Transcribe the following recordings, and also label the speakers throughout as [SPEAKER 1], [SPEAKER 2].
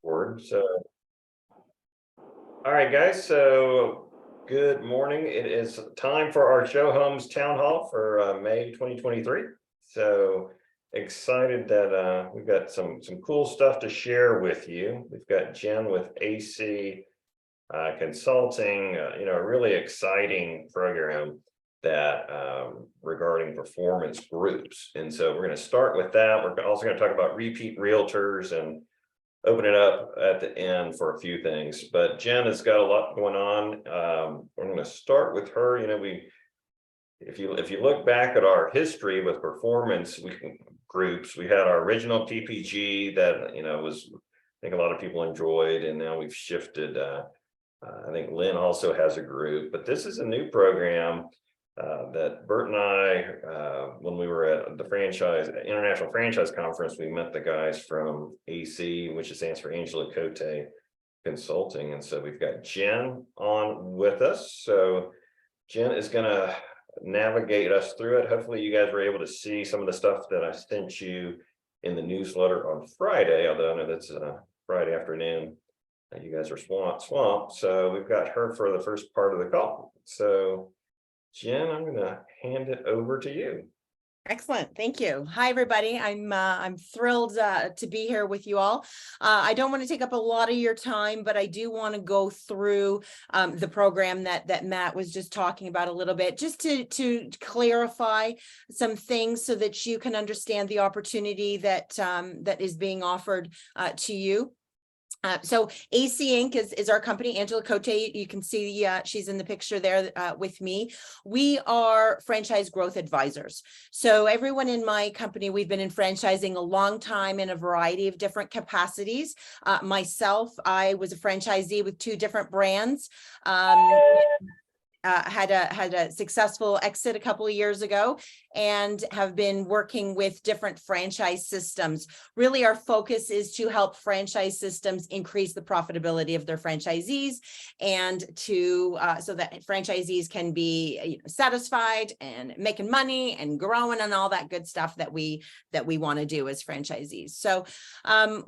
[SPEAKER 1] Word. All right, guys. So, good morning. It is time for our Show Homes Town Hall for May 2023. So excited that we've got some cool stuff to share with you. We've got Jen with AC Consulting. A really exciting program that regarding performance groups. And so we're going to start with that. We're also going to talk about repeat realtors and open it up at the end for a few things, but Jen has got a lot going on. I'm going to start with her. If you look back at our history with performance groups, we had our original PPG that was, I think a lot of people enjoyed, and now we've shifted. I think Lynn also has a group, but this is a new program that Bert and I, when we were at the International Franchise Conference, we met the guys from AC, which stands for Angela Cote Consulting. And so we've got Jen on with us. So Jen is going to navigate us through it. Hopefully you guys were able to see some of the stuff that I sent you in the newsletter on Friday, although I know that's Friday afternoon. You guys are swamped. So we've got her for the first part of the call. So Jen, I'm going to hand it over to you.
[SPEAKER 2] Excellent. Thank you. Hi, everybody. I'm thrilled to be here with you all. I don't want to take up a lot of your time, but I do want to go through the program that Matt was just talking about a little bit, just to clarify some things so that you can understand the opportunity that that is being offered to you. So AC Inc. is our company. Angela Cote, you can see she's in the picture there with me. We are franchise growth advisors. So everyone in my company, we've been in franchising a long time in a variety of different capacities. Myself, I was a franchisee with 2 different brands. Had a successful exit a couple of years ago and have been working with different franchise systems. Really, our focus is to help franchise systems increase the profitability of their franchisees and to so that franchisees can be satisfied and making money and growing and all that good stuff that we want to do as franchisees. So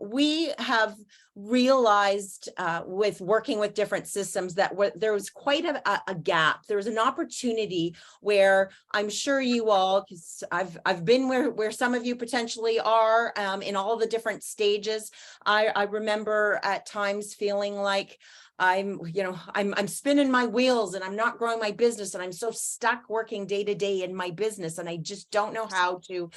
[SPEAKER 2] we have realized with working with different systems that there was quite a gap. There was an opportunity where I'm sure you all, because I've been where some of you potentially are in all the different stages. I remember at times feeling like I'm spinning my wheels and I'm not growing my business, and I'm so stuck working day to day in my business, and I just don't know how to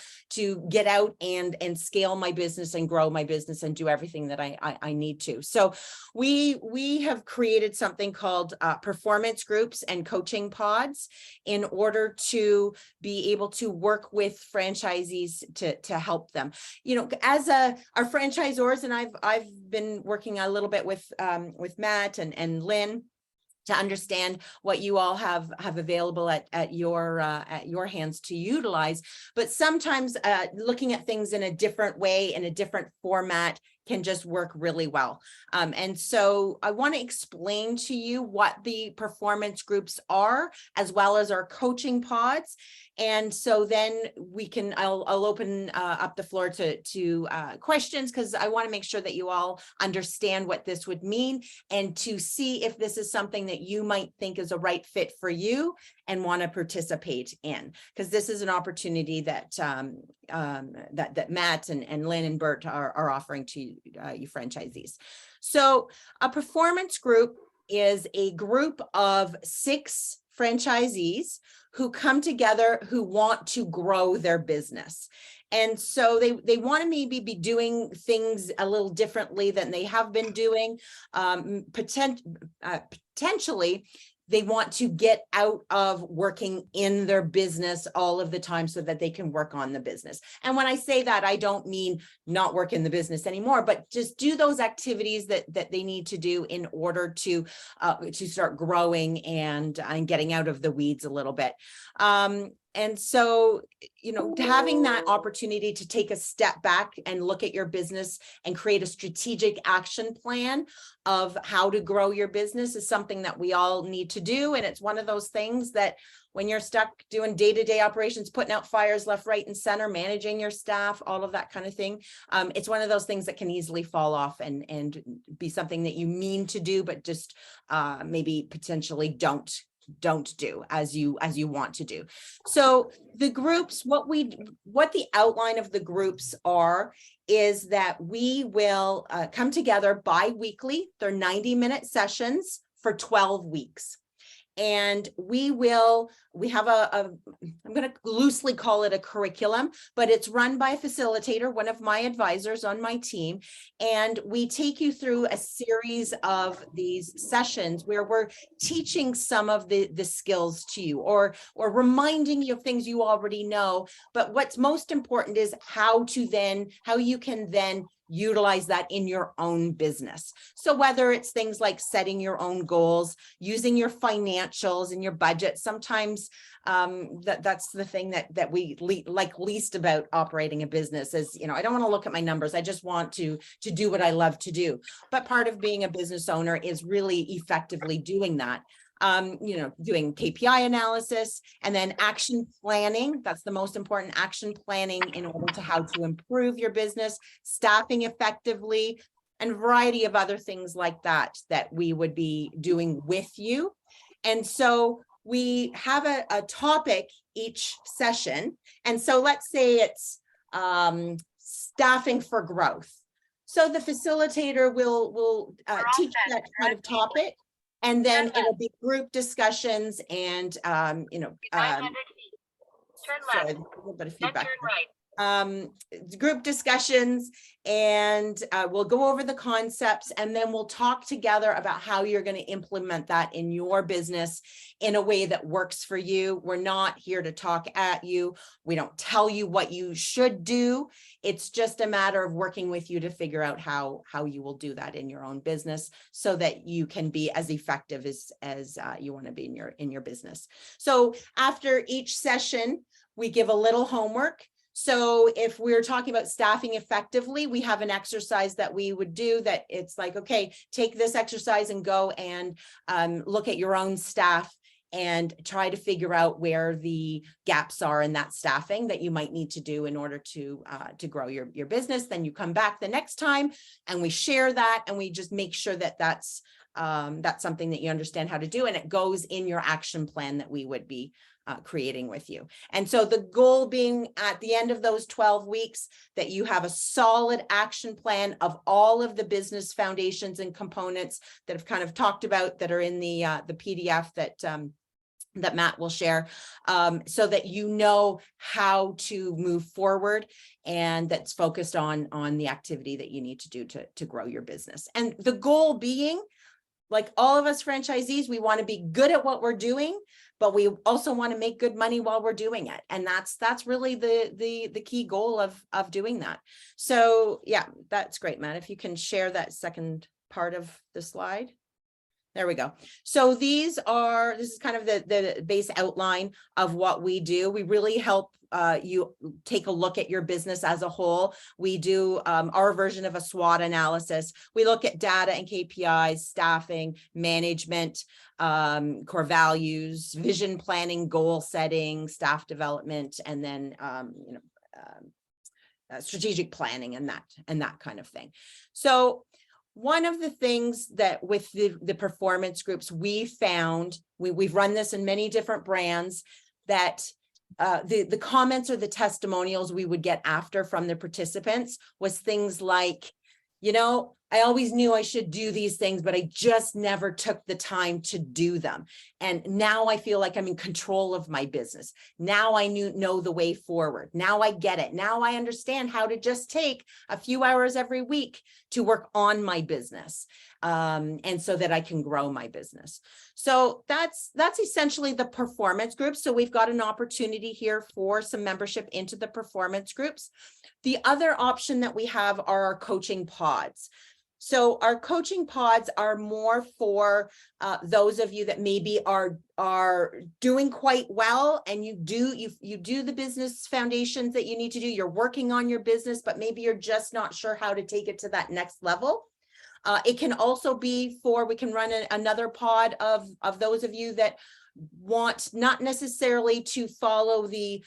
[SPEAKER 2] get out and scale my business and grow my business and do everything that I need to. So we have created something called performance groups and coaching pods in order to be able to work with franchisees to help them. As our franchisors, and I've been working a little bit with Matt and Lynn to understand what you all have available at your hands to utilize. But sometimes looking at things in a different way, in a different format, can just work really well. And so I want to explain to you what the performance groups are, as well as our coaching pods. And so then I'll open up the floor to questions, because I want to make sure that you all understand what this would mean and to see if this is something that you might think is a right fit for you and want to participate in, because this is an opportunity that that Matt and Lynn and Bert are offering to you franchisees. So a performance group is a group of 6 franchisees who come together who want to grow their business. And so they want to maybe be doing things a little differently than they have been doing. Potentially, they want to get out of working in their business all of the time so that they can work on the business. And when I say that, I don't mean not work in the business anymore, but just do those activities that they need to do in order to start growing and getting out of the weeds a little bit. And so, having that opportunity to take a step back and look at your business and create a strategic action plan of how to grow your business is something that we all need to do. And it's one of those things that when you're stuck doing day-to-day operations, putting out fires left, right, and center, managing your staff, all of that kind of thing, it's one of those things that can easily fall off and be something that you mean to do, but just maybe potentially don't do as you want to do. So the groups, what the outline of the groups are is that we will come together bi-weekly. They're 90-minute sessions for 12 weeks. And we have I'm going to loosely call it a curriculum, but it's run by a facilitator, one of my advisors on my team. And we take you through a series of these sessions where we're teaching some of the skills to you or reminding you of things you already know. But what's most important is how you can then utilize that in your own business. So whether it's things like setting your own goals, using your financials and your budget, sometimes that's the thing that we like least about operating a business is, I don't want to look at my numbers. I just want to do what I love to do. But part of being a business owner is really effectively doing that. Doing KPI analysis and then action planning. That's the most important, action planning in order to how to improve your business, staffing effectively, and a variety of other things like that we would be doing with you. And so we have a topic each session. And so let's say it's staffing for growth. So the facilitator will teach that kind of topic. And then it'll be group discussions and, sorry, a little bit of feedback. Group discussions, and we'll go over the concepts, and then we'll talk together about how you're going to implement that in your business in a way that works for you. We're not here to talk at you. We don't tell you what you should do. It's just a matter of working with you to figure out how you will do that in your own business so that you can be as effective as you want to be in your business. So after each session, we give a little homework. So if we're talking about staffing effectively, we have an exercise that we would do that it's like, okay, take this exercise and go and look at your own staff and try to figure out where the gaps are in that staffing that you might need to do in order to grow your business. Then you come back the next time and we share that, and we just make sure that that's something that you understand how to do, and it goes in your action plan that we would be creating with you. And so the goal being at the end of those 12 weeks that you have a solid action plan of all of the business foundations and components that I've kind of talked about that are in the PDF that Matt will share, so that you know how to move forward, and that's focused on the activity that you need to do to grow your business. And the goal being, like all of us franchisees, we want to be good at what we're doing, but we also want to make good money while we're doing it. And that's really the key goal of doing that. So yeah, that's great, Matt. If you can share that second part of the slide. There we go. So this is kind of the base outline of what we do. We really help you take a look at your business as a whole. We do our version of a SWOT analysis. We look at data and KPIs, staffing, management, core values, vision planning, goal setting, staff development, and then strategic planning and that kind of thing. So one of the things that with the performance groups we found, we've run this in many different brands, that the comments or the testimonials we would get after from the participants was things like, I always knew I should do these things, but I just never took the time to do them. And now I feel like I'm in control of my business. Now I know the way forward. Now I get it. Now I understand how to just take a few hours every week to work on my business. And so that I can grow my business. So that's essentially the performance groups. So we've got an opportunity here for some membership into the performance groups. The other option that we have are our coaching pods. So our coaching pods are more for those of you that maybe are doing quite well, and you do the business foundations that you need to do. You're working on your business, but maybe you're just not sure how to take it to that next level. It can also be for, we can run another pod of those of you that want not necessarily to follow the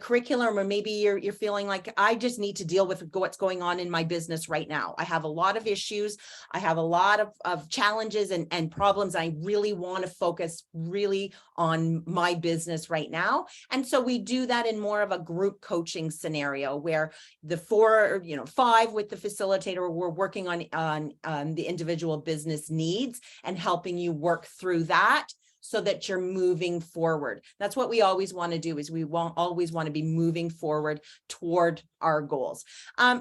[SPEAKER 2] curriculum, or maybe you're feeling like, I just need to deal with what's going on in my business right now. I have a lot of issues. I have a lot of challenges and problems. I really want to focus really on my business right now. And so we do that in more of a group coaching scenario, where the 4, 5 with the facilitator, we're working on the individual business needs and helping you work through that, so that you're moving forward. That's what we always want to do, is we always want to be moving forward toward our goals.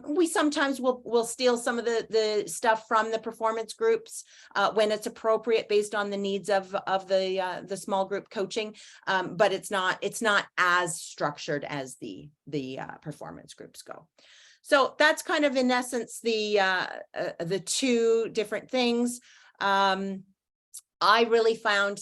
[SPEAKER 2] We sometimes will steal some of the stuff from the performance groups when it's appropriate, based on the needs of the small group coaching. But it's not as structured as the performance groups go. So that's kind of, in essence, the 2 different things. I really found,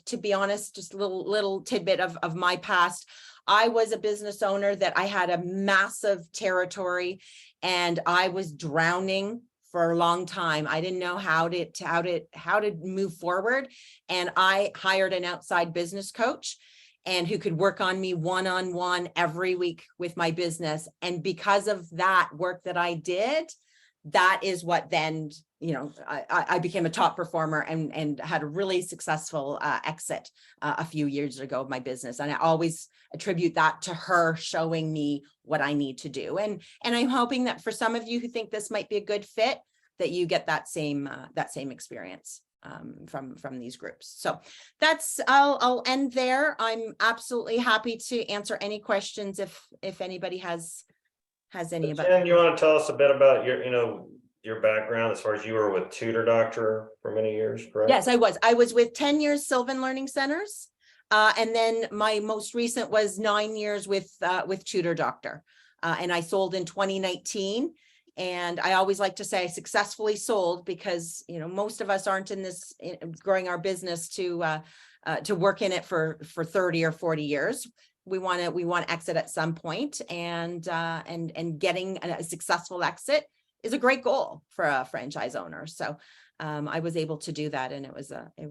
[SPEAKER 2] to be honest, just a little tidbit of my past. I was a business owner that I had a massive territory, and I was drowning for a long time. I didn't know how to move forward. And I hired an outside business coach, and who could work on me one-on-one every week with my business. And because of that work that I did, that is what then, I became a top performer and had a really successful exit a few years ago of my business. And I always attribute that to her showing me what I need to do. And I'm hoping that for some of you who think this might be a good fit, that you get that same experience from these groups. So I'll end there. I'm absolutely happy to answer any questions if anybody has any about.
[SPEAKER 1] Jen, you want to tell us a bit about your background, as far as you were with Tutor Doctor for many years, correct?
[SPEAKER 2] Yes, I was with 10 years Sylvan Learning Centers. And then my most recent was 9 years with Tutor Doctor. And I sold in 2019. And I always like to say I successfully sold, because, most of us aren't in this growing our business to work in it for 30 or 40 years. We want to exit at some point, and getting a successful exit is a great goal for a franchise owner. So I was able to do that, and it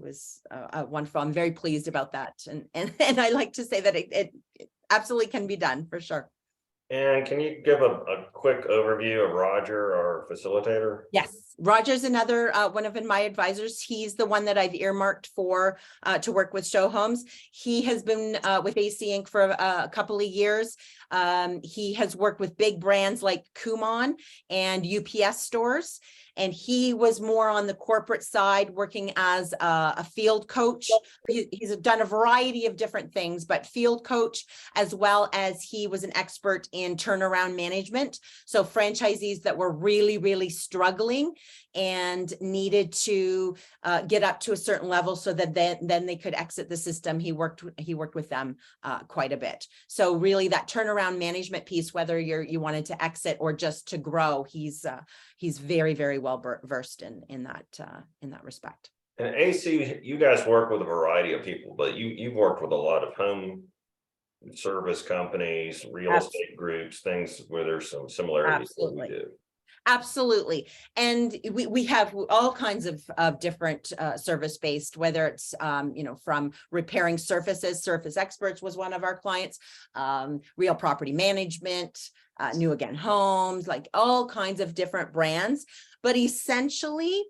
[SPEAKER 2] was wonderful. I'm very pleased about that, and I like to say that it absolutely can be done, for sure.
[SPEAKER 1] And can you give a quick overview of Roger, our facilitator?
[SPEAKER 2] Yes, Roger's another one of my advisors. He's the one that I've earmarked for to work with Show Homes. He has been with AC Inc. for a couple of years. He has worked with big brands like Kumon and UPS stores. And he was more on the corporate side, working as a field coach. He's done a variety of different things, but field coach, as well as he was an expert in turnaround management. So franchisees that were really, really struggling and needed to get up to a certain level, so that then they could exit the system. He worked with them quite a bit. So really, that turnaround management piece, whether you wanted to exit or just to grow, he's very, very well versed in that respect.
[SPEAKER 1] And AC, you guys work with a variety of people, but you've worked with a lot of home service companies, real estate groups, things where there's some similarities.
[SPEAKER 2] Absolutely.
[SPEAKER 1] That we do.
[SPEAKER 2] Absolutely. And we have all kinds of different service-based, whether it's, from repairing surfaces. Surface Experts was one of our clients, real property management, New Again Homes, like all kinds of different brands. But essentially,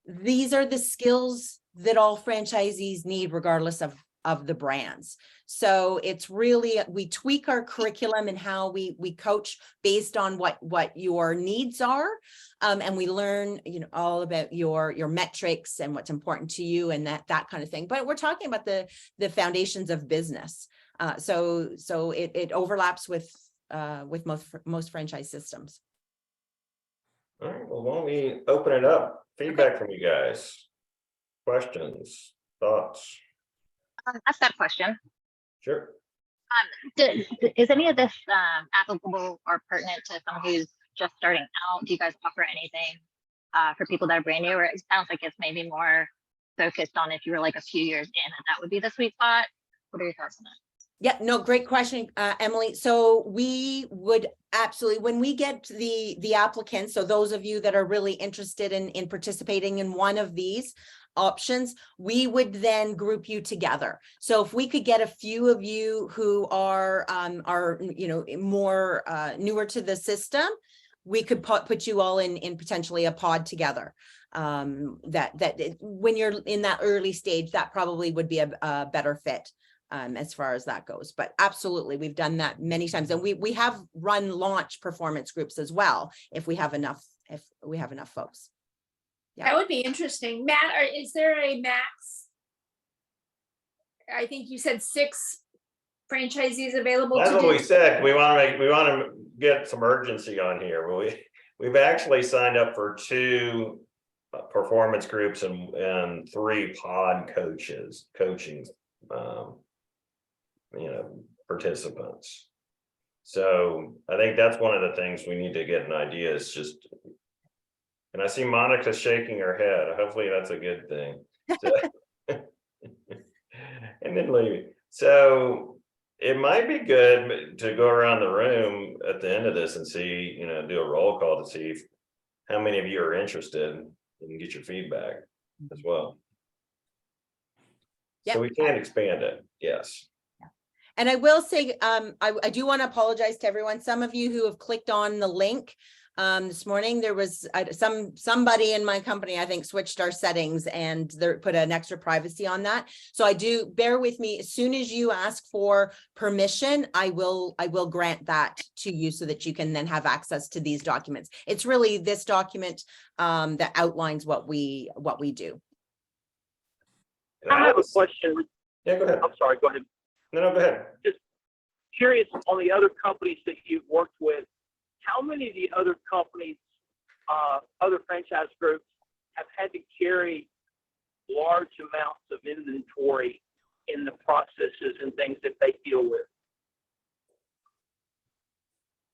[SPEAKER 2] these are the skills that all franchisees need, regardless of the brands. So it's really, we tweak our curriculum and how we coach based on what your needs are. And we learn, all about your metrics and what's important to you and that kind of thing. But we're talking about the foundations of business. So it overlaps with most franchise systems.
[SPEAKER 1] All right, well, why don't we open it up? Feedback from you guys. Questions, thoughts?
[SPEAKER 3] Ask that question.
[SPEAKER 1] Sure.
[SPEAKER 3] Is any of this applicable or pertinent to someone who's just starting out? Do you guys offer anything for people that are brand new, or it sounds like it's maybe more focused on if you were like a few years in, and that would be the sweet spot? What are your thoughts on that?
[SPEAKER 2] Yeah, no, great question, Emily. So we would absolutely, when we get the applicants, so those of you that are really interested in participating in one of these options, we would then group you together. So if we could get a few of you who are more newer to the system, we could put you all in potentially a pod together. When you're in that early stage, that probably would be a better fit. As far as that goes, but absolutely, we've done that many times, and we have run launch performance groups as well if we have enough folks. Yeah.
[SPEAKER 4] That would be interesting. Matt, is there a max? I think you said 6 franchisees available.
[SPEAKER 1] That's
[SPEAKER 4] to
[SPEAKER 1] what
[SPEAKER 4] do.
[SPEAKER 1] we said. We want to get some urgency on here. We've actually signed up for 2 performance groups and 3 pod coaching participants. So I think that's one of the things we need to get an idea is just, and I see Monica shaking her head. Hopefully that's a good thing. So, and then leave. So it might be good to go around the room at the end of this and see, do a roll call to see how many of you are interested and get your feedback as well.
[SPEAKER 2] Yep.
[SPEAKER 1] So we can expand it, yes.
[SPEAKER 2] And I will say, I do want to apologize to everyone. Some of you who have clicked on the link this morning, there was somebody in my company, I think, switched our settings and put an extra privacy on that. So I do, bear with me. As soon as you ask for permission, I will grant that to you so that you can then have access to these documents. It's really this document that outlines what we do.
[SPEAKER 5] I have a question.
[SPEAKER 1] Yeah, go ahead.
[SPEAKER 5] I'm sorry, go ahead.
[SPEAKER 1] No, go ahead.
[SPEAKER 5] Just curious on the other companies that you've worked with, how many of the other companies, other franchise groups have had to carry large amounts of inventory in the processes and things that they deal with?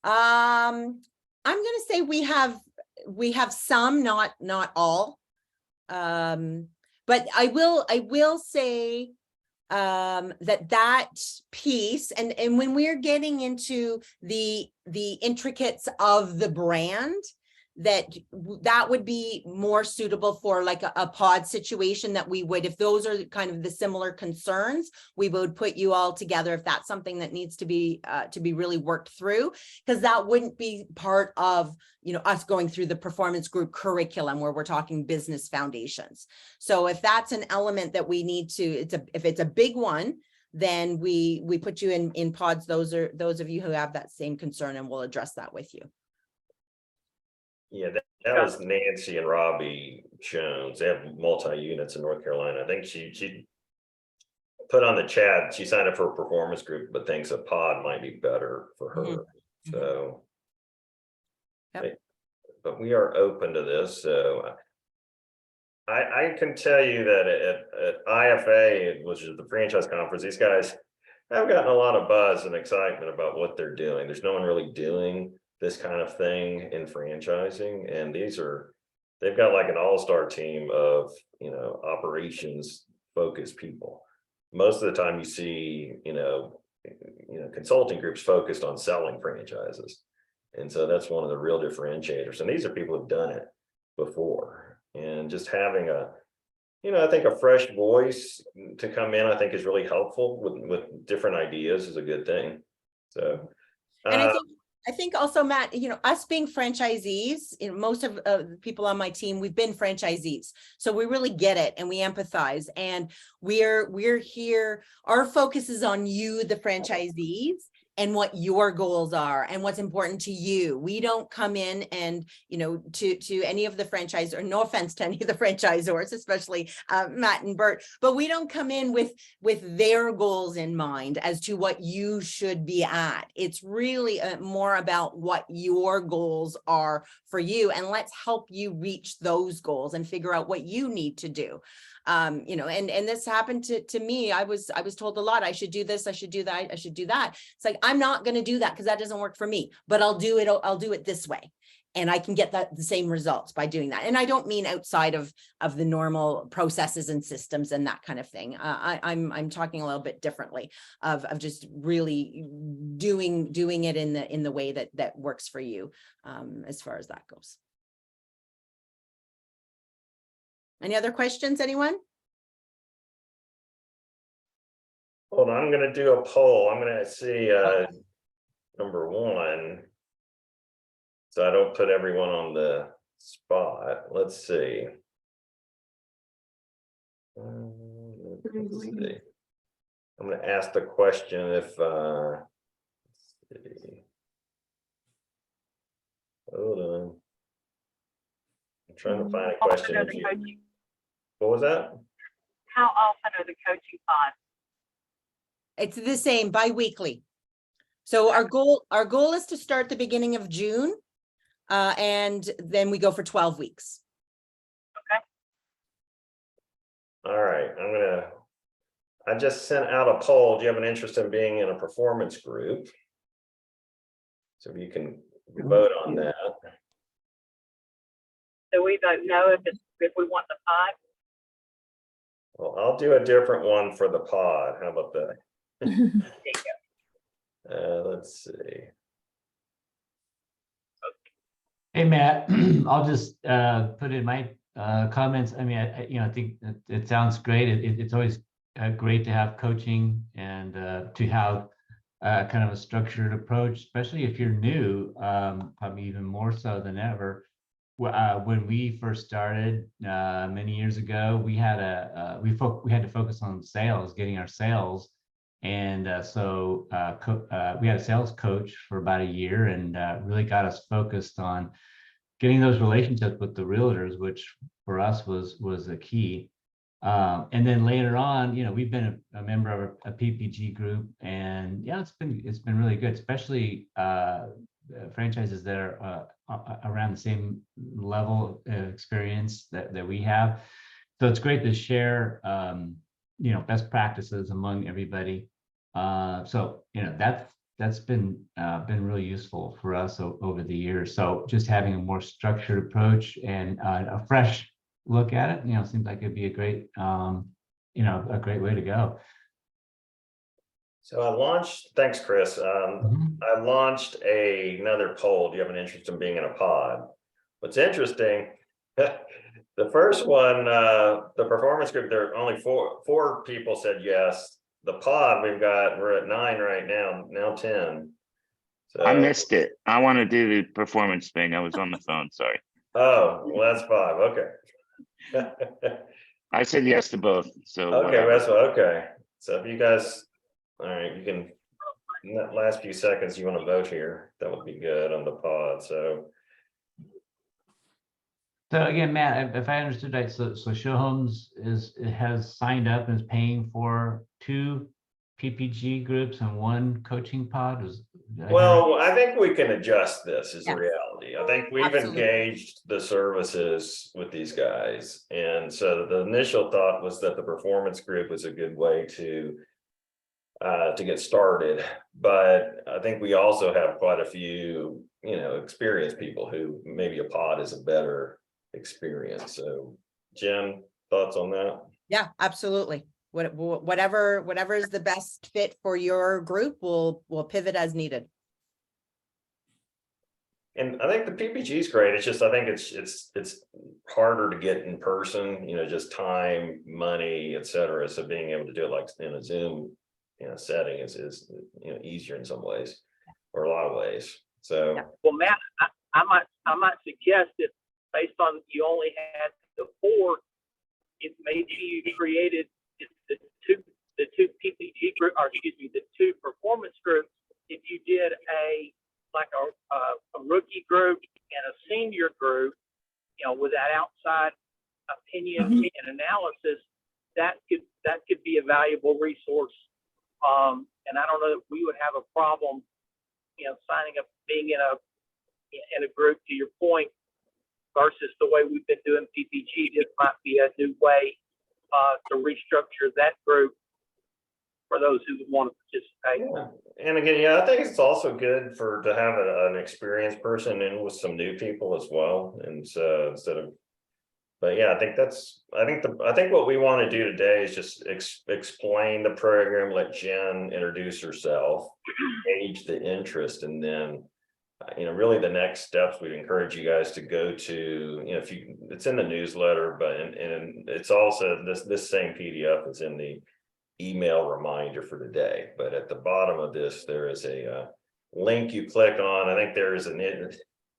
[SPEAKER 2] I'm going to say we have some, not all. But I will say that piece, and when we're getting into the intricacies of the brand, that would be more suitable for like a pod situation that we would, if those are kind of the similar concerns, we would put you all together if that's something that needs to be really worked through, because that wouldn't be part of us going through the performance group curriculum where we're talking business foundations. So if that's an element that we need to, if it's a big one, then we put you in pods. Those of you who have that same concern, and we'll address that with you.
[SPEAKER 1] Yeah, that was Nancy and Robbie Jones. They have multi-units in North Carolina. I think she put on the chat, she signed up for a performance group, but thinks a pod might be better for her. Mm-hmm. So, yep. But we are open to this. So I can tell you that at IFA, which is the franchise conference, these guys have gotten a lot of buzz and excitement about what they're doing. There's no one really doing this kind of thing in franchising, and they've got like an all-star team of operations focused people. Most of the time you see consulting groups focused on selling franchises, and so that's one of the real differentiators, and these are people who've done it before, and just having I think a fresh voice to come in, I think, is really helpful with different ideas is a good thing. So
[SPEAKER 2] and I think also, Matt, us being franchisees, most of the people on my team, we've been franchisees. So we really get it and we empathize, and we're here. Our focus is on you, the franchisees, and what your goals are and what's important to you. We don't come in and, to any of the franchisors, no offense to any of the franchisors, especially Matt and Bert, but we don't come in with their goals in mind as to what you should be at. It's really more about what your goals are for you, and let's help you reach those goals and figure out what you need to do. And this happened to me. I was told a lot, I should do this, I should do that, I should do that. It's like, I'm not going to do that because that doesn't work for me, but I'll do it this way. And I can get the same results by doing that. And I don't mean outside of the normal processes and systems and that kind of thing. I'm talking a little bit differently of just really doing it in the way that works for you, as far as that goes. Any other questions, anyone?
[SPEAKER 1] Hold on, I'm gonna do a poll. I'm gonna see number one. So I don't put everyone on the spot. Let's see. Let's see. I'm gonna ask the question if let's see. Hold on. I'm trying to find a question. If you, what was that?
[SPEAKER 6] How often are the coaching pods?
[SPEAKER 2] It's the same bi-weekly. So our goal is to start the beginning of June, and then we go for 12 weeks.
[SPEAKER 1] All right, I just sent out a poll. Do you have an interest in being in a performance group? So you can vote on that.
[SPEAKER 6] So we don't know if we want the pod.
[SPEAKER 1] Well, I'll do a different one for the pod. How about that? Let's see.
[SPEAKER 7] Hey, Matt, I'll just put in my comments. I mean, I think it sounds great. It's always great to have coaching and to have kind of a structured approach, especially if you're new, probably even more so than ever. When we first started many years ago, we had we had to focus on sales, getting our sales. And so we had a sales coach for about a year, and really got us focused on getting those relationships with the realtors, which for us was a key. And then later on, we've been a member of a PPG group, and yeah, it's been really good, especially franchises that are around the same level of experience that we have. So it's great to share best practices among everybody. So that's been really useful for us over the years. So just having a more structured approach and a fresh look at it, seems like it'd be a great a great way to go.
[SPEAKER 1] So I launched, thanks, Chris. I launched another poll. Do you have an interest in being in a pod? What's interesting, the first one, the performance group, there are only four people said yes. The pod, we're at 9 right now 10. So,
[SPEAKER 8] I missed it. I want to do the performance thing. I was on the phone, sorry.
[SPEAKER 1] Oh, well, that's 5, okay.
[SPEAKER 8] I said yes to both, so.
[SPEAKER 1] Okay, that's okay. So if you guys, all right, you can, in that last few seconds, you want to vote here, that would be good on the pod, so.
[SPEAKER 7] So again, Matt, if I understood right, so Show Homes has signed up and is paying for 2 PPG groups and 1 coaching pod.
[SPEAKER 1] Well, I think we can adjust this is the
[SPEAKER 2] Yes.
[SPEAKER 1] reality. I think we've
[SPEAKER 2] Absolutely.
[SPEAKER 1] engaged the services with these guys. And so the initial thought was that the performance group was a good way to get started. But I think we also have quite a few, experienced people who maybe a pod is a better experience. So Jen, thoughts on that?
[SPEAKER 2] Yeah, absolutely. Whatever is the best fit for your group, we'll pivot as needed.
[SPEAKER 1] And I think the PPG is great. It's just, I think it's harder to get in person, just time, money, et cetera. So being able to do it like in a Zoom, setting is easier in some ways, or a lot of ways. So,
[SPEAKER 2] Yeah.
[SPEAKER 5] Well, Matt, I might suggest that based on you only had the 4, if maybe you created the two PPG group, or excuse me, the 2 performance groups. If you did a rookie group and a senior group, with that outside opinion and analysis, that could be a valuable resource. And I don't know that we would have a problem, signing up, being in a group, to your point, versus the way we've been doing PPG. This might be a new way to restructure that group for those who would want to participate.
[SPEAKER 1] Yeah. And again, yeah, I think it's also good to have an experienced person in with some new people as well. And so instead of, but yeah, I think what we want to do today is just explain the program, let Jen introduce herself, gauge the interest, and then really the next steps, we'd encourage you guys to go to, if you, it's in the newsletter, but and it's also this same PDF is in the email reminder for today. But at the bottom of this, there is a link you click on. I think there is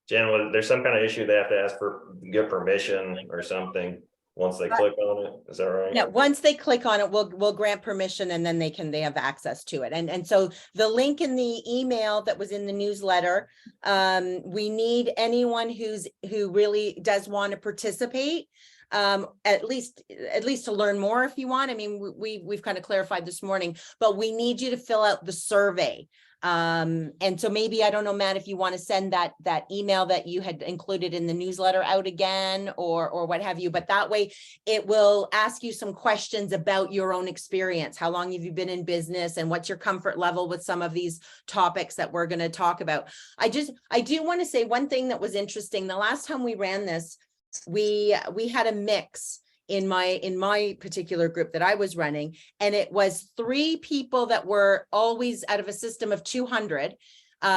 [SPEAKER 1] Jen, there's some kind of issue they have to ask for, get permission or something once they click on it. Is that right?
[SPEAKER 2] Yeah, once they click on it, we'll grant permission and then they have access to it. And so the link in the email that was in the newsletter, we need anyone who really does want to participate, at least to learn more if you want. I mean, we've kind of clarified this morning, but we need you to fill out the survey. And so maybe, I don't know, Matt, if you want to send that email that you had included in the newsletter out again, or what have you, but that way it will ask you some questions about your own experience. How long have you been in business, and what's your comfort level with some of these topics that we're going to talk about? I do want to say one thing that was interesting. The last time we ran this, we had a mix in my particular group that I was running, and it was 3 people that were always, out of a system of 200,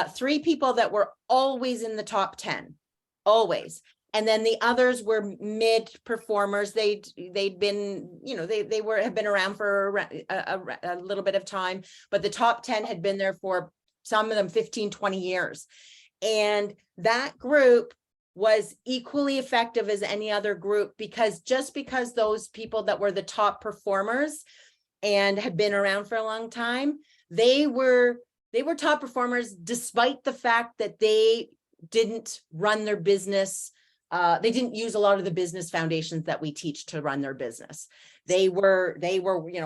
[SPEAKER 2] 3 people that were always in the top 10, always. And then the others were mid performers. They'd been, they have been around for a little bit of time, but the top 10 had been there for, some of them, 15, 20 years. And that group was equally effective as any other group, because those people that were the top performers and had been around for a long time, they were top performers despite the fact that they didn't run their business. They didn't use a lot of the business foundations that we teach to run their business. They were,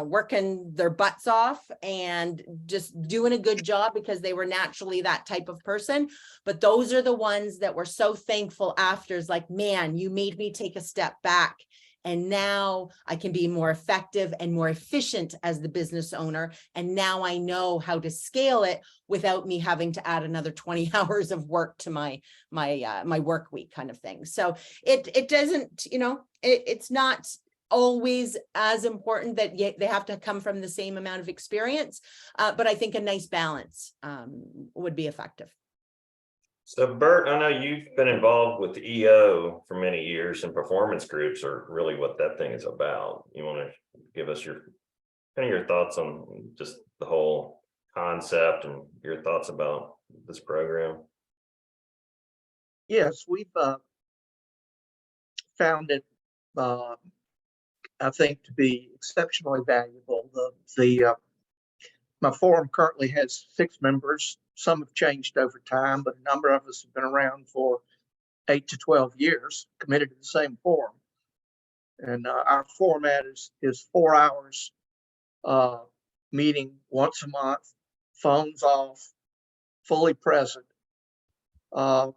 [SPEAKER 2] working their butts off and just doing a good job because they were naturally that type of person. But those are the ones that were so thankful after. It's like, man, you made me take a step back. And now I can be more effective and more efficient as the business owner. And now I know how to scale it without me having to add another 20 hours of work to my work week, kind of thing. So it doesn't, it's not always as important that they have to come from the same amount of experience. But I think a nice balance would be effective.
[SPEAKER 1] So Bert, I know you've been involved with the EO for many years, and performance groups are really what that thing is about. You want to give us your thoughts on just the whole concept and your thoughts about this program?
[SPEAKER 9] Yes, we've found it, I think, to be exceptionally valuable. My forum currently has 6 members. Some have changed over time, but a number of us have been around for 8 to 12 years, committed to the same forum. And our format is 4 hours, meeting once a month, phones off, fully present. And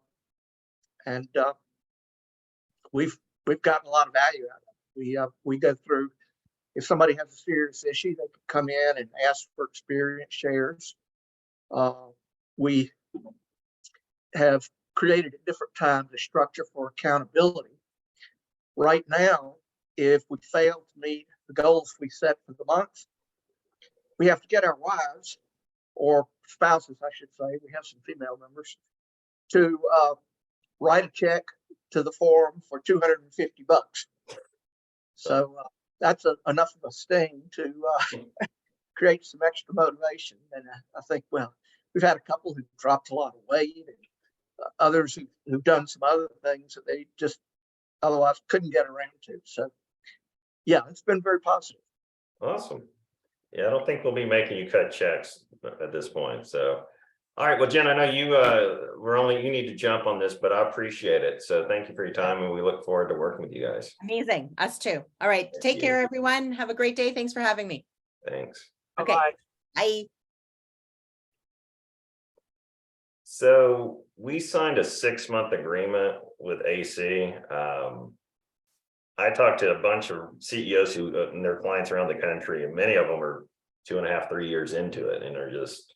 [SPEAKER 9] we've gotten a lot of value out of it. We go through, if somebody has a serious issue, they can come in and ask for experience shares. We have created at different times a structure for accountability. Right now, if we fail to meet the goals we set for the month, we have to get our wives, or spouses, I should say, we have some female members, to write a check to the forum for $250. So that's enough of a sting to create some extra motivation. And I think, well, we've had a couple who dropped a lot of weight, and others who've done some other things that they just otherwise couldn't get around to. So yeah, it's been very positive.
[SPEAKER 1] Awesome. Yeah, I don't think we'll be making you cut checks at this point. So, all right. Well, Jen, I know you need to jump on this, but I appreciate it. So thank you for your time, and we look forward to working with you guys.
[SPEAKER 2] Amazing. Us too. All right. Take care, everyone. Have a great day. Thanks for having me.
[SPEAKER 1] Thanks.
[SPEAKER 2] Okay.
[SPEAKER 5] Bye.
[SPEAKER 2] Bye.
[SPEAKER 1] So we signed a 6-month agreement with AC. I talked to a bunch of CEOs and their clients around the country, and many of them are 2.5, 3 years into it and are just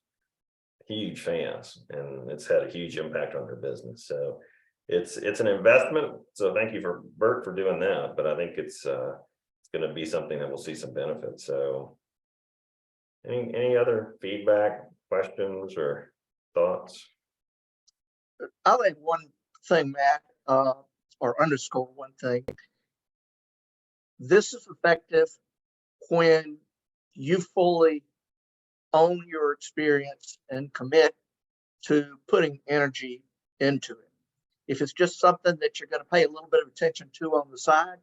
[SPEAKER 1] huge fans, and it's had a huge impact on their business. So it's an investment. So thank you for Bert for doing that. But I think it's going to be something that will see some benefits. So any other feedback, questions, or thoughts?
[SPEAKER 9] I'll add one thing, Matt, or underscore one thing. This is effective when you fully own your experience and commit to putting energy into it. If it's just something that you're going to pay a little bit of attention to on the side,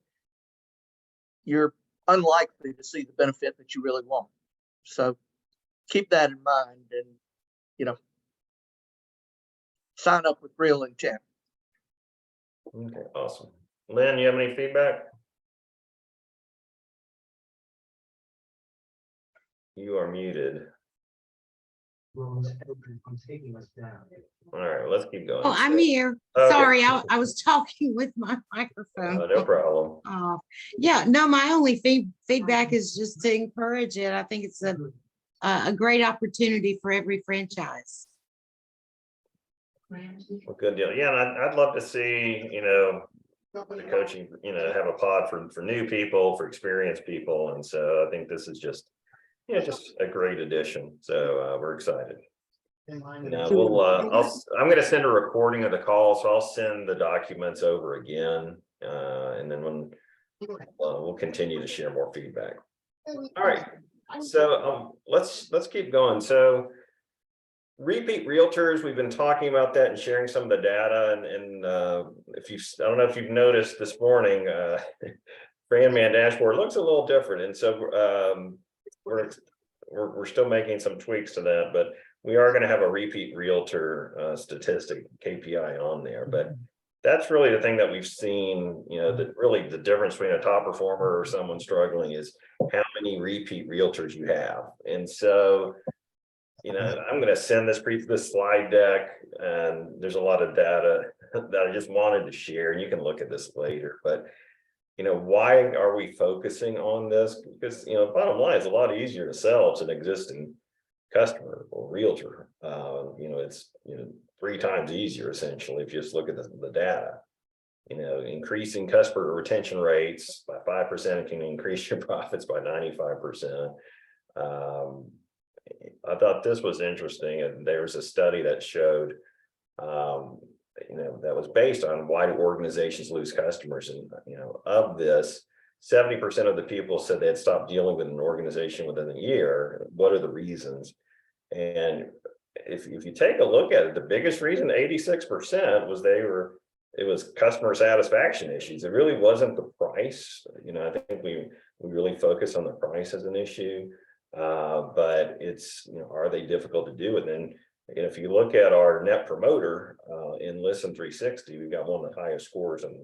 [SPEAKER 9] you're unlikely to see the benefit that you really want. So keep that in mind and, sign up with real intent.
[SPEAKER 1] Okay, awesome. Lynn, you have any feedback? You are muted.
[SPEAKER 10] I'm taking us down.
[SPEAKER 1] All right, let's keep going.
[SPEAKER 11] Oh, I'm here.
[SPEAKER 1] Okay.
[SPEAKER 11] Sorry, I was talking with my microphone.
[SPEAKER 1] No problem.
[SPEAKER 11] Yeah, no, my only feedback is just to encourage it. I think it's a great opportunity for every franchise.
[SPEAKER 1] Well, good deal. Yeah, and I'd love to see, the coaching, have a pod for new people, for experienced people. And so I think this is just a great addition. So we're excited. I'm going to send a recording of the call, so I'll send the documents over again. And then when we'll continue to share more feedback. All right. So let's keep going. So repeat realtors, we've been talking about that and sharing some of the data. And I don't know if you've noticed this morning, FranMan dashboard looks a little different. And so we're still making some tweaks to that, but we are going to have a repeat realtor statistic KPI on there. But that's really the thing that we've seen, that really the difference between a top performer or someone struggling is how many repeat realtors you have. And so I'm going to send this slide deck, and there's a lot of data that I just wanted to share, and you can look at this later. But why are we focusing on this? Because bottom line, it's a lot easier to sell to an existing customer or realtor. It's 3 times easier essentially if you just look at the data. Increasing customer retention rates by 5% can increase your profits by 95%. I thought this was interesting, and there was a study that showed, that was based on why do organizations lose customers, and of this, 70% of the people said they had stopped dealing with an organization within a year. What are the reasons? And if you take a look at it, the biggest reason, 86%, was it was customer satisfaction issues. It really wasn't the price. I think we really focus on the price as an issue. But it's, are they difficult to do? And then, if you look at our net promoter in Listen 360, we've got one of the highest scores in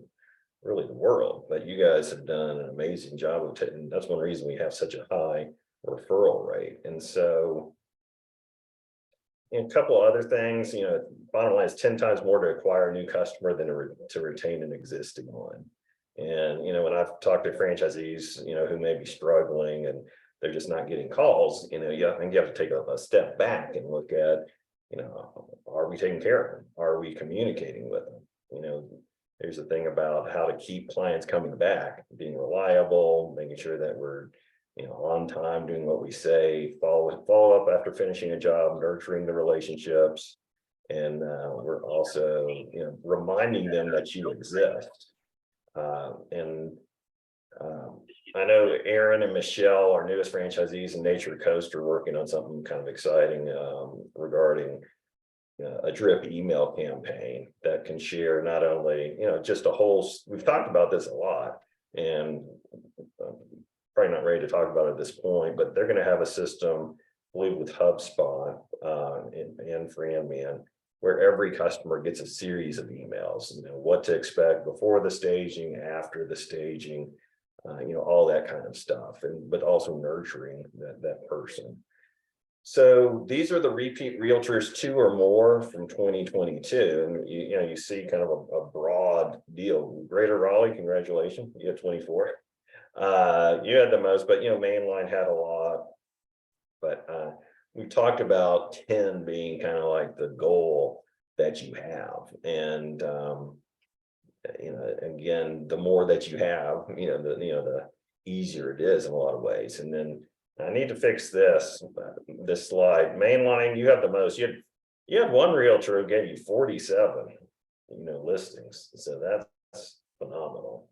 [SPEAKER 1] really the world. But you guys have done an amazing job of it, and that's one reason we have such a high referral rate. And so, a couple other things, bottom line is 10 times more to acquire a new customer than to retain an existing one. And when I've talked to franchisees, who may be struggling and they're just not getting calls, I think you have to take a step back and look at, are we taking care of them? Are we communicating with them? There's a thing about how to keep clients coming back, being reliable, making sure that we're, on time, doing what we say, follow up after finishing a job, nurturing the relationships. And we're also, reminding them that you exist. I know Aaron and Michelle, our newest franchisees in Nature Coast, are working on something kind of exciting regarding a drip email campaign that can share not only, just we've talked about this a lot, and probably not ready to talk about it at this point, but they're going to have a system, I believe, with HubSpot and FranMan, where every customer gets a series of emails, what to expect before the staging, after the staging, all that kind of stuff, but also nurturing that person. So these are the repeat realtors 2 or more from 2022, and you see kind of a broad deal. Greater Raleigh, congratulations, you had 24. You had the most, but Mainline had a lot. but we talked about 10 being kind of like the goal that you have. And again, the more that you have, the easier it is in a lot of ways. And then I need to fix this slide. Mainline, you have the most. You had one realtor who gave you 47, listings. So that's phenomenal.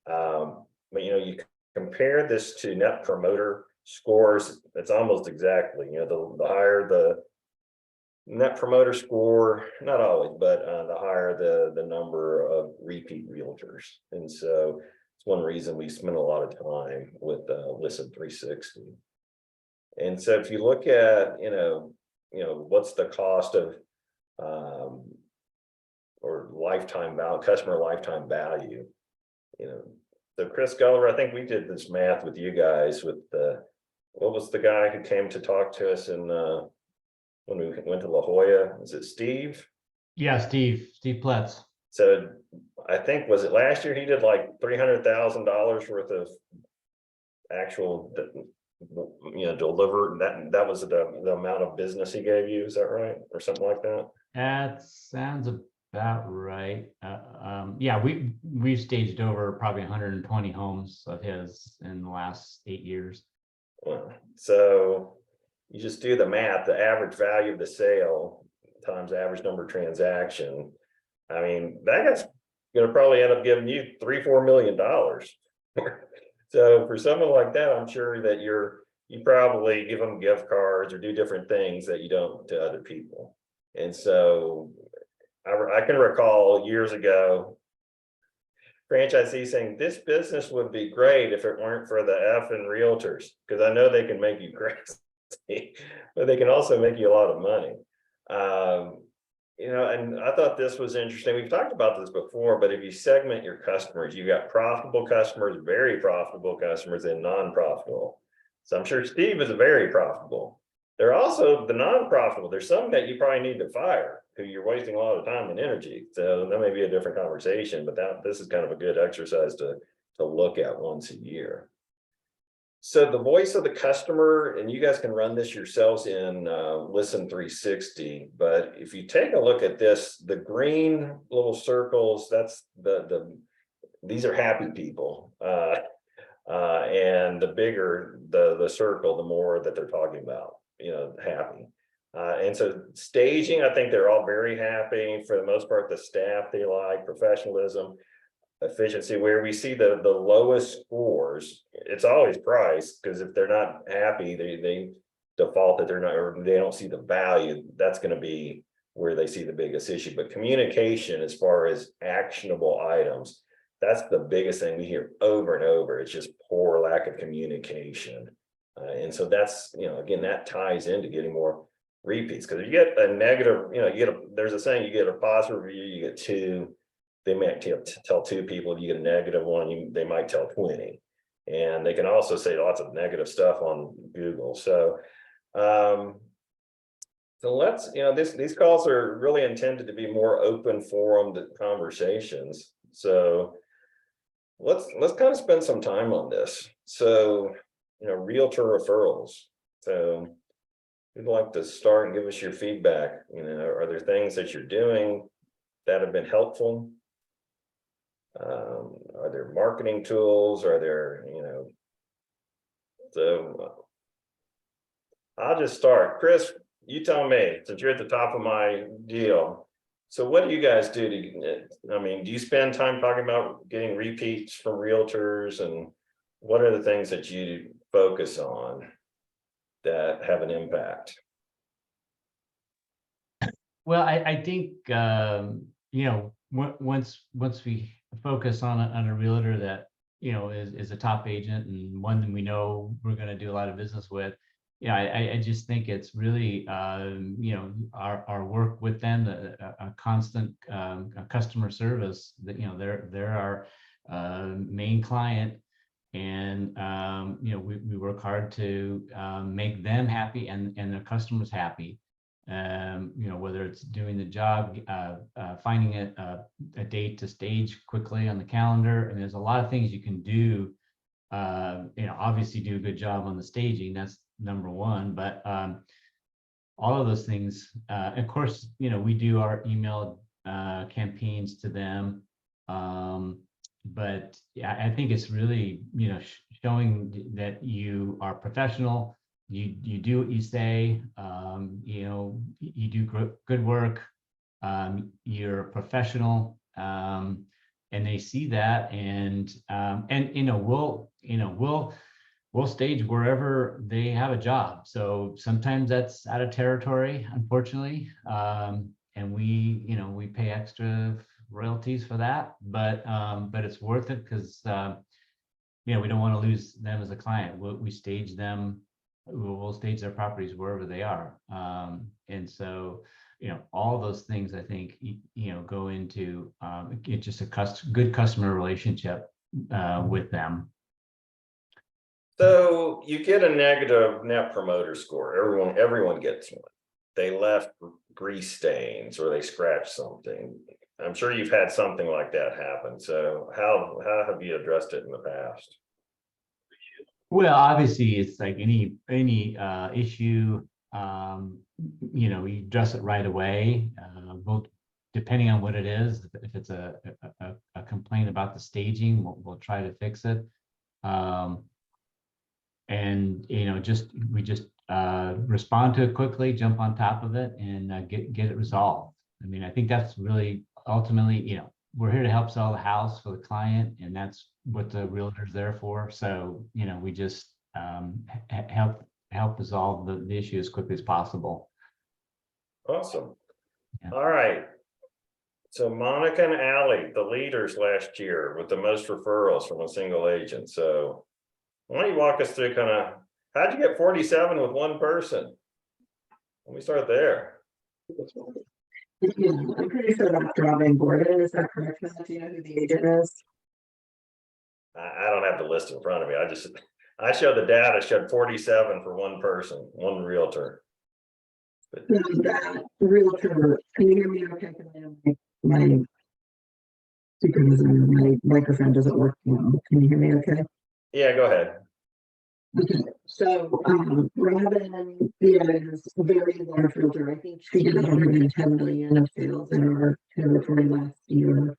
[SPEAKER 1] But you compare this to Net Promoter Scores, it's almost exactly, the higher the Net Promoter Score, not always, but the higher the number of repeat realtors. And so it's one reason we spend a lot of time with Listen 360. And so if you look at, what's the cost of or lifetime value, customer lifetime value, so Chris Gulliver, I think we did this math with you guys with what was the guy who came to talk to us in when we went to La Jolla? Is it Steve?
[SPEAKER 7] Yeah, Steve Pletz.
[SPEAKER 1] So I think, was it last year he did like $300,000 worth of actual, deliver, that was the amount of business he gave you, is that right? Or something like that?
[SPEAKER 7] That sounds about right. Yeah, we've staged over probably 120 homes of his in the last 8 years.
[SPEAKER 1] So you just do the math, the average value of the sale times average number of transaction. I mean, that's going to probably end up giving you $3-4 million. So for someone like that, I'm sure that you probably give them gift cards or do different things that you don't to other people. And so I can recall years ago, franchisees saying this business would be great if it weren't for the effing realtors, because I know they can make you crazy, but they can also make you a lot of money. And I thought this was interesting. We've talked about this before, but if you segment your customers, you've got profitable customers, very profitable customers, and non-profitable. So I'm sure Steve is very profitable. There are also the non-profitable. There's some that you probably need to fire who you're wasting a lot of time and energy. So that may be a different conversation, but this is kind of a good exercise to look at once a year. So the voice of the customer, and you guys can run this yourselves in Listen 360, but if you take a look at this, the green little circles, that's these are happy people. And the bigger the circle, the more that they're talking about, happy. And so staging, I think they're all very happy. For the most part, the staff, they like professionalism, efficiency. Where we see the lowest scores, it's always price, because if they're not happy, they default that they're not, or they don't see the value. That's going to be where they see the biggest issue. But communication, as far as actionable items, that's the biggest thing we hear over and over. It's just poor lack of communication. And so that's, again, that ties into getting more repeats, because if you get a negative, there's a saying, you get a positive review, you get 2, they might tell 2 people. If you get a negative one, they might tell 20. And they can also say lots of negative stuff on Google. So let's, these calls are really intended to be more open forum conversations. So let's kind of spend some time on this. So, realtor referrals. So we'd like to start and give us your feedback. Are there things that you're doing that have been helpful? Are there marketing tools? Are there, so I'll just start. Chris, you tell me, since you're at the top of my deal. So what do you guys do do you spend time talking about getting repeats from realtors, and what are the things that you focus on that have an impact?
[SPEAKER 7] Well, I think, once we focus on a realtor that, is a top agent and one that we know we're going to do a lot of business with, I just think it's really, our work with them, a constant customer service that, they're our main client. And, we work hard to make them happy and their customers happy. Whether it's doing the job, finding a date to stage quickly on the calendar. And there's a lot of things you can do, obviously do a good job on the staging. number one, but all of those things, of course, you know, we do our email campaigns to them. But yeah, I think it's really, you know, showing that you are professional, you do what you say, you know, you do good work, you're a professional, and they see that, and you know, we'll stage wherever they have a job. So sometimes that's out of territory, unfortunately, and we, you know, we pay extra royalties for that, but it's worth it because you know, we don't want to lose them as a client. We stage them, we'll stage their properties wherever they are, and so, you know, all those things I think you know go into just a good customer relationship with them.
[SPEAKER 1] So you get a negative net promoter score. Everyone gets one. They left grease stains or they scratched something. I'm sure you've had something like that happen. So how have you addressed it in the past?
[SPEAKER 7] Well, obviously, it's like any issue. You know, you address it right away. Both depending on what it is. If it's a complaint about the staging, we'll try to fix it. And you know, we just respond to it quickly, jump on top of it, and get it resolved. I mean, I think that's really ultimately, you know, we're here to help sell the house for the client, and that's what the realtor's there for. So, you know, we just help resolve the issue as quickly as possible.
[SPEAKER 1] Awesome.
[SPEAKER 7] Yeah.
[SPEAKER 1] All right. So Monica and Allie, the leaders last year with the most referrals from a single agent. So why don't you walk us through kind of how'd you get 47 with one person? Let me start there.
[SPEAKER 12] I'm pretty sure that's Robin Gordon. Is that correct, Matt? Do you know who the agent is?
[SPEAKER 1] I don't have the list in front of me. I showed the data, showed 47 for one person, one realtor. But
[SPEAKER 12] That realtor, can you hear me okay? Because I know my supervisor, my microphone doesn't work now. Can you hear me okay?
[SPEAKER 1] yeah, go ahead.
[SPEAKER 12] Okay, so Robin is a very large realtor. I think she did 110 million of sales in our territory last year.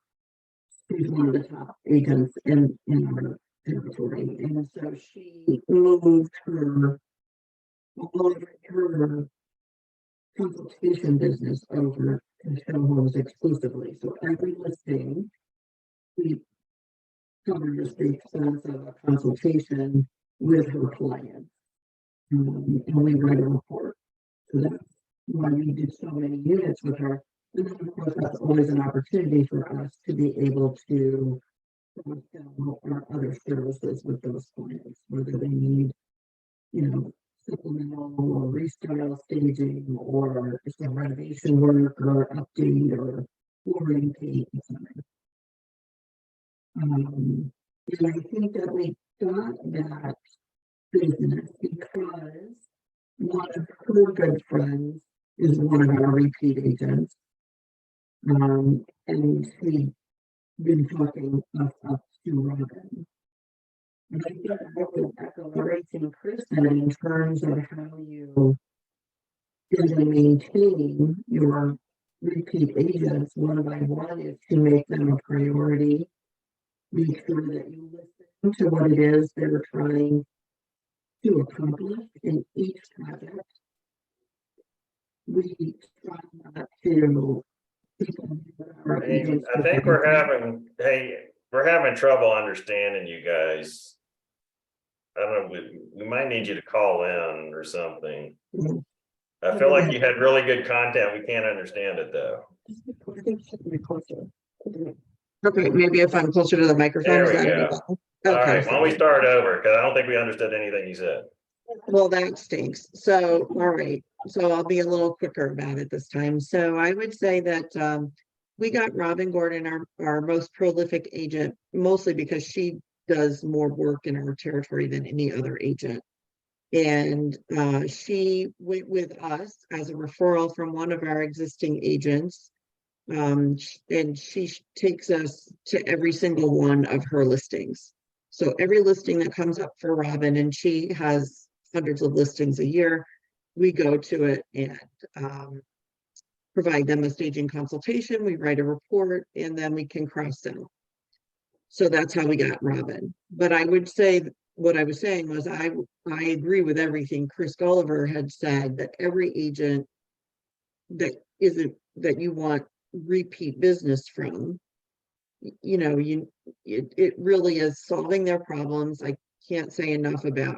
[SPEAKER 12] She's one of the top agents in our territory, and so she moved all of her consultation business over to show homes exclusively. So every listing, we cover the expense of a consultation with her client, and we write a report. So that's why we do so many units with her. And then, of course, that's always an opportunity for us to be able to sell our other services with those clients, whether they need, you know, supplemental or restyle staging or some renovation work or update or flooring paint, etc. And I think that we got that business because one of her good friends is one of our repeat agents. And she'd been talking us up to Robin. And I think that was accelerating Kristen in terms of how you maintain your repeat agents one by one is to make them a priority. Make sure that you listen to what it is they're trying to accomplish in each project. We try not to.
[SPEAKER 1] I think we're having trouble understanding you guys. I don't know, we might need you to call in or something. I feel like you had really good content. We can't understand it though.
[SPEAKER 12] I think it should be closer. Okay, maybe if I'm closer to the microphone.
[SPEAKER 1] There
[SPEAKER 12] is
[SPEAKER 1] we
[SPEAKER 12] that any
[SPEAKER 1] go.
[SPEAKER 12] better?
[SPEAKER 1] All
[SPEAKER 12] Okay,
[SPEAKER 1] right, why don't we start over? Because I don't think we understood anything you said.
[SPEAKER 12] well, that stinks. So, all right. So I'll be a little quicker about it this time. So I would say that we got Robin Gordon, our most prolific agent, mostly because she does more work in our territory than any other agent. And she went with us as a referral from one of our existing agents. And she takes us to every single one of her listings. So every listing that comes up for Robin, and she has hundreds of listings a year. We go to it and provide them a staging consultation. We write a report, and then we can cross sell. So that's how we got Robin. But I would say what I was saying was I agree with everything Chris Gulliver had said, that every agent that you want repeat business from, you know, it really is solving their problems. I can't say enough about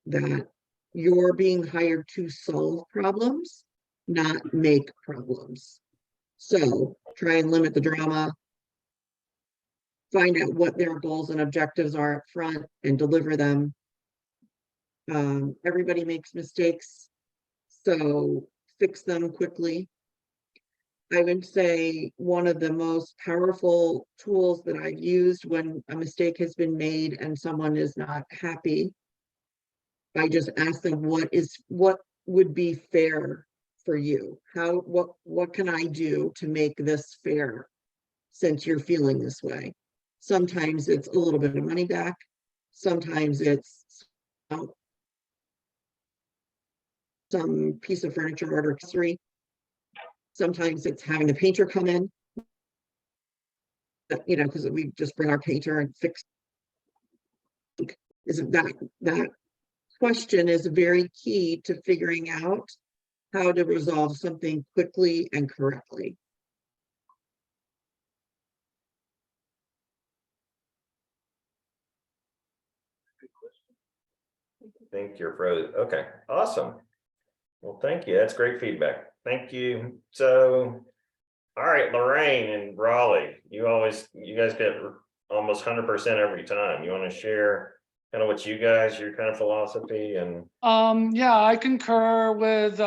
[SPEAKER 12] that. You're being hired to solve problems, not make problems. So try and limit the drama. Find out what their goals and objectives are up front and deliver them. Everybody makes mistakes, so fix them quickly. I would say one of the most powerful tools that I've used when a mistake has been made and someone is not happy, I just ask them, what would be fair for you? What can I do to make this fair since you're feeling this way? Sometimes it's a little bit of money back. Sometimes it's some piece of furniture or accessory. Sometimes it's having the painter come in, you know, because we just bring our painter and fix. Isn't that question is very key to figuring out how to resolve something quickly and correctly.
[SPEAKER 1] I think you're frozen. Okay, awesome. Well, thank you. That's great feedback. Thank you. So, all right, Lorraine and Raleigh, you guys get almost 100% every time. You want to share kind of what your kind of philosophy and
[SPEAKER 13] Yeah, I concur with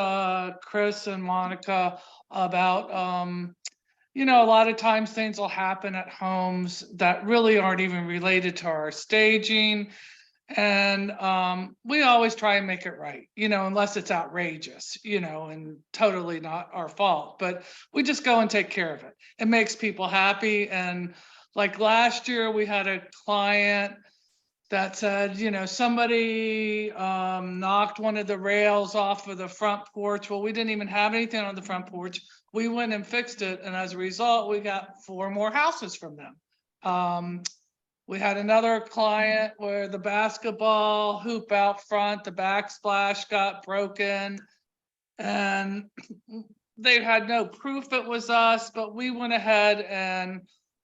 [SPEAKER 13] Chris and Monica about you know, a lot of times things will happen at homes that really aren't even related to our staging. And we always try and make it right, you know, unless it's outrageous, you know, and totally not our fault, but we just go and take care of it. It makes people happy. And like last year, we had a client that said, you know, somebody knocked one of the rails off of the front porch. Well, we didn't even have anything on the front porch. We went and fixed it. And as a result, we got 4 more houses from them. We had another client where the basketball hoop out front, the backsplash got broken, and they had no proof it was us, but we went ahead and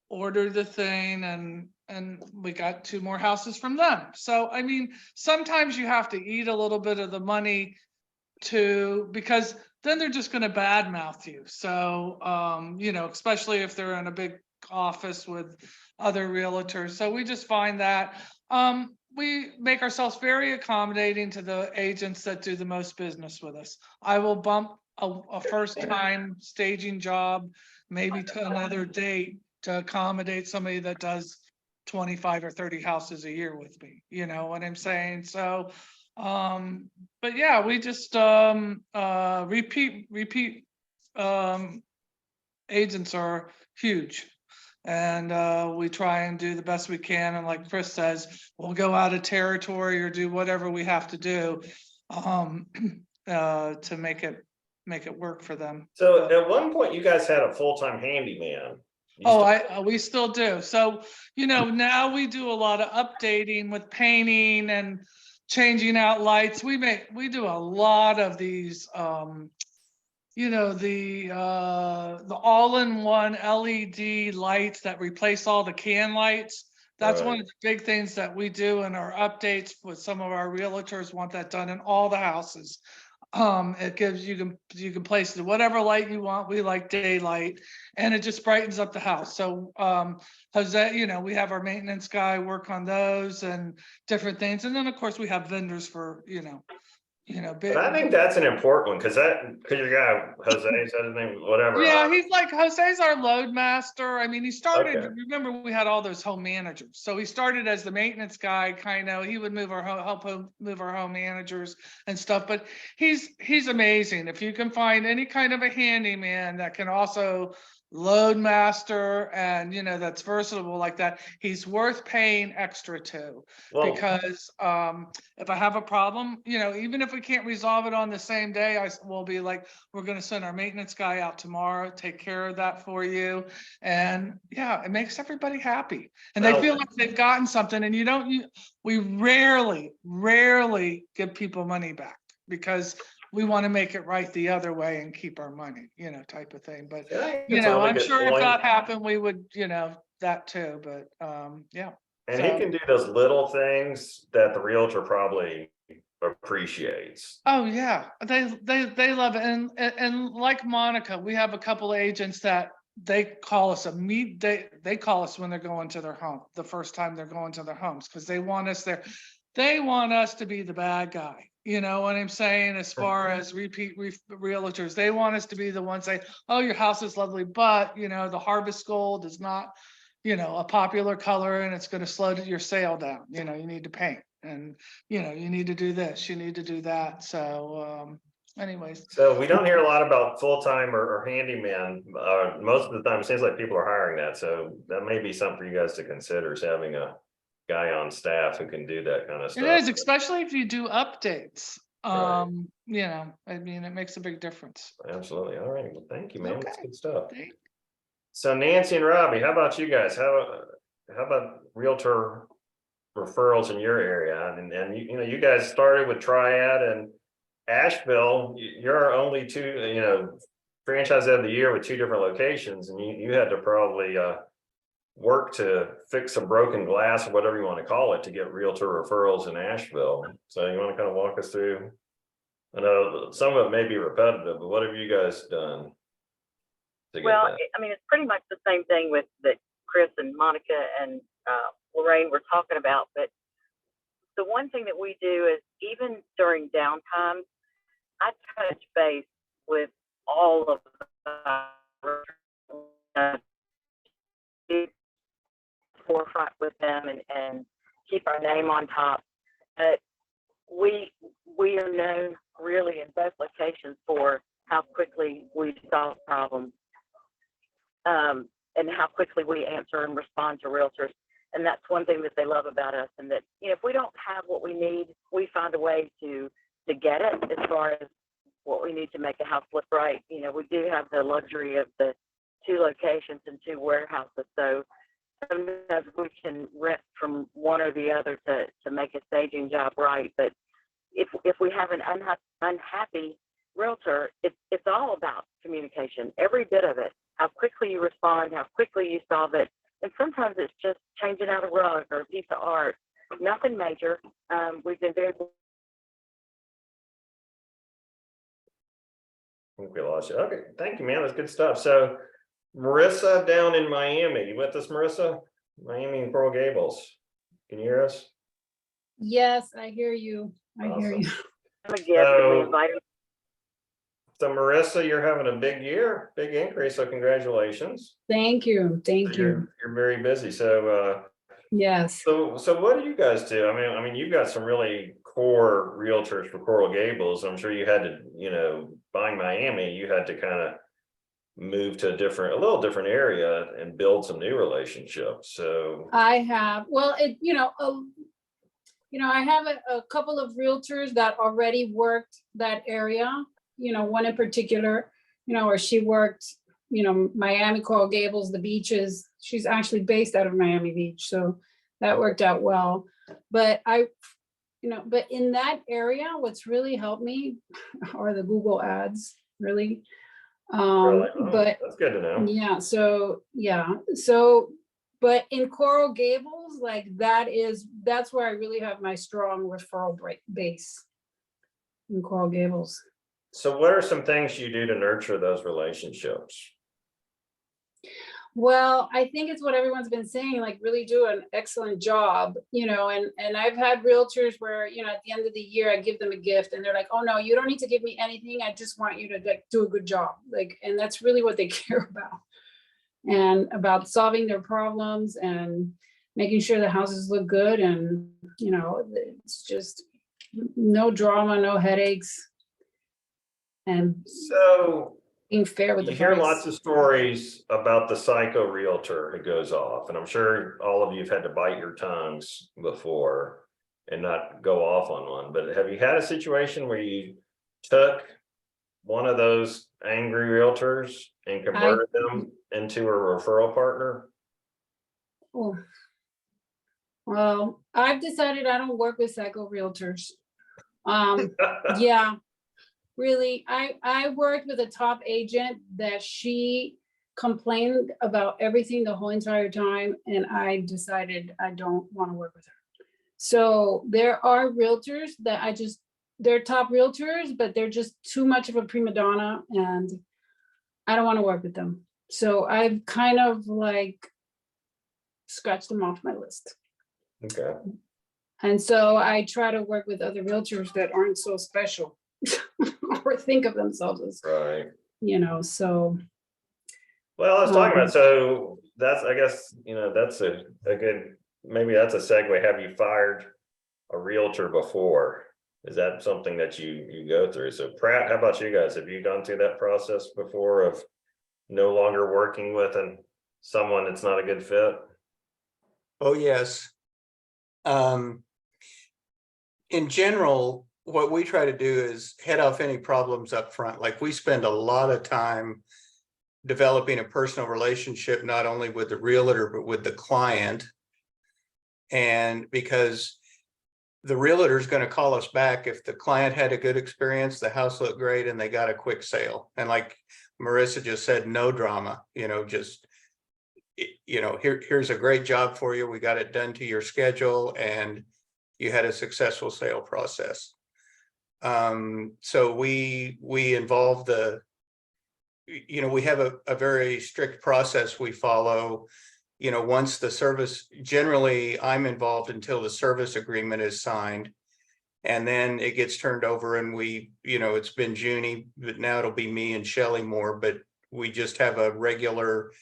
[SPEAKER 13] ordered the thing, and we got 2 more houses from them. So, I mean, sometimes you have to eat a little bit of the money because then they're just going to badmouth you. So, you know, especially if they're in a big office with other realtors. So we just find that we make ourselves very accommodating to the agents that do the most business with us. I will bump a first time staging job maybe to another date to accommodate somebody that does 25 or 30 houses a year with me. You know what I'm saying? So but yeah, we just repeat agents are huge. And we try and do the best we can. And like Chris says, we'll go out of territory or do whatever we have to do to make it work for them.
[SPEAKER 1] so at one point you guys had a full-time handyman.
[SPEAKER 13] We still do. So, you know, now we do a lot of updating with painting and changing out lights. We do a lot of these you know, the all-in-one LED lights that replace all the can lights. That's one of the big things that we do in our updates with some of our realtors want that done in all the houses. It gives you can place whatever light you want. We like daylight, and it just brightens up the house. So Jose, you know, we have our maintenance guy work on those and different things. And then of course we have vendors for, you know,
[SPEAKER 1] but I think that's an important one because your guy Jose said his name, whatever.
[SPEAKER 13] Yeah, he's like Jose's our load master. I mean, he started. Remember, we had all those home managers, so he started as the maintenance guy. Kind of, he would help move our home managers and stuff. But he's amazing. If you can find any kind of a handyman that can also Loadmaster and, that's versatile like that, he's worth paying extra to.
[SPEAKER 1] Well,
[SPEAKER 13] Because if I have a problem, even if we can't resolve it on the same day, will be like, we're gonna send our maintenance guy out tomorrow, take care of that for you. And yeah, it makes everybody happy. And they
[SPEAKER 1] Well-
[SPEAKER 13] feel like they've gotten something, and we rarely give people money back, because we want to make it right the other way and keep our money, type of thing. But,
[SPEAKER 1] Yeah, it's a really
[SPEAKER 13] I'm
[SPEAKER 1] good
[SPEAKER 13] sure if
[SPEAKER 1] point.
[SPEAKER 13] that happened, we would, that too, but, yeah.
[SPEAKER 1] And he
[SPEAKER 13] So-
[SPEAKER 1] can do those little things that the realtor probably appreciates.
[SPEAKER 13] Oh, yeah, they love it. And like Monica, we have a couple of agents that they call us they call us when they're going to their home, the first time they're going to their homes, because they want us there. They want us to be the bad guy. You know what I'm saying? As far as repeat realtors, they want us to be the ones say, oh, your house is lovely, but the harvest gold is not, a popular color, and it's going to slow your sale down. You need to paint, and, you need to do this, you need to do that. So, anyways.
[SPEAKER 1] So we don't hear a lot about full-time or handyman. Most of the time, it seems like people are hiring that. So that may be something for you guys to consider, is having a guy on staff who can do that kind of stuff.
[SPEAKER 13] It is, especially if you do updates.
[SPEAKER 1] Right.
[SPEAKER 13] It makes a big difference.
[SPEAKER 1] Absolutely. All right. Well, thank you, man. That's
[SPEAKER 13] Okay.
[SPEAKER 1] good stuff.
[SPEAKER 13] Thank-
[SPEAKER 1] So Nancy and Robbie, how about you guys? How about realtor referrals in your area? And you guys started with Triad and Asheville. You're our only two, franchise of the year with two different locations, and you had to probably work to fix some broken glass or whatever you want to call it to get realtor referrals in Asheville. So you want to kind of walk us through? I know some of it may be repetitive, but what have you guys done to get
[SPEAKER 6] Well,
[SPEAKER 1] that?
[SPEAKER 6] it's pretty much the same thing with that Chris and Monica and Lorraine were talking about. But the one thing that we do is, even during downtime, I touch base with all of the forefront with them and keep our name on top. But we are known really in both locations for how quickly we solve problems, and how quickly we answer and respond to realtors. And that's one thing that they love about us. And that, if we don't have what we need, we find a way to get it. As far as what we need to make a house look right, we do have the luxury of the two locations and two warehouses. So sometimes we can rent from one or the other to make a staging job right. But if we have an unhappy realtor, it's all about communication, every bit of it. How quickly you respond, how quickly you solve it. And sometimes it's just changing out a rug or a piece of art. Nothing major. We've been very.
[SPEAKER 1] I think we lost you. Okay, thank you, man. That's good stuff. So Marissa down in Miami, you with us, Marissa? Miami and Coral Gables. Can you hear us?
[SPEAKER 14] Yes, I hear you. I hear
[SPEAKER 1] Awesome.
[SPEAKER 14] you.
[SPEAKER 6] I'm a guest and we invite
[SPEAKER 1] So Marissa, you're having a big year, big increase. So congratulations.
[SPEAKER 14] Thank you. Thank you.
[SPEAKER 1] You're very busy. So
[SPEAKER 14] Yes.
[SPEAKER 1] so what do you guys do? I mean, you've got some really core realtors for Coral Gables. I'm sure you had to, buying Miami, you had to kind of move to a little different area and build some new relationships. So
[SPEAKER 14] I have, well, I have a couple of realtors that already worked that area, one in particular, where she worked, Miami, Coral Gables, the beaches. She's actually based out of Miami Beach. So that worked out well. But but in that area, what's really helped me are the Google ads, really.
[SPEAKER 1] really,
[SPEAKER 14] But
[SPEAKER 1] that's good to know.
[SPEAKER 14] yeah. So, but in Coral Gables, like that's where I really have my strong referral base in Coral Gables.
[SPEAKER 1] So what are some things you do to nurture those relationships?
[SPEAKER 14] Well, I think it's what everyone's been saying, like really do an excellent job, and I've had realtors where, at the end of the year, I give them a gift and they're like, oh no, you don't need to give me anything. I just want you to do a good job. And that's really what they care about, and about solving their problems and making sure the houses look good. And, it's just no drama, no headaches. And
[SPEAKER 1] So
[SPEAKER 14] being fair with the
[SPEAKER 1] You hear
[SPEAKER 14] price.
[SPEAKER 1] lots of stories about the psycho realtor who goes off, and I'm sure all of you've had to bite your tongues before and not go off on one, but have you had a situation where you took one of those angry realtors and converted them into a referral partner?
[SPEAKER 14] Oh. Well, I've decided I don't work with psycho realtors. Yeah, really, I worked with a top agent that she complained about everything the whole entire time, and I decided I don't want to work with her. So there are realtors that they're top realtors, but they're just too much of a prima donna, and I don't want to work with them. So I've kind of like scratched them off my list.
[SPEAKER 1] Okay.
[SPEAKER 14] And so I try to work with other realtors that aren't so special or think of themselves as,
[SPEAKER 1] Right.
[SPEAKER 14] so.
[SPEAKER 1] Well, I was talking about, so that's, I guess, that's a good, maybe that's a segue. Have you fired a realtor before? Is that something that you go through? So Pratt, how about you guys? Have you gone through that process before of no longer working with someone that's not a good fit?
[SPEAKER 9] Oh, yes. In general, what we try to do is head off any problems up front. Like, we spend a lot of time developing a personal relationship, not only with the realtor, but with the client. And because the realtor is going to call us back if the client had a good experience, the house looked great, and they got a quick sale. And like Marissa just said, no drama, just, here's a great job for you. We got it done to your schedule, and you had a successful sale process. So we involve we have a very strict process we follow. Once the service, generally I'm involved until the service agreement is signed, and then it gets turned over, and it's been Junie, but now it'll be me and Shelley more, but we just have a regular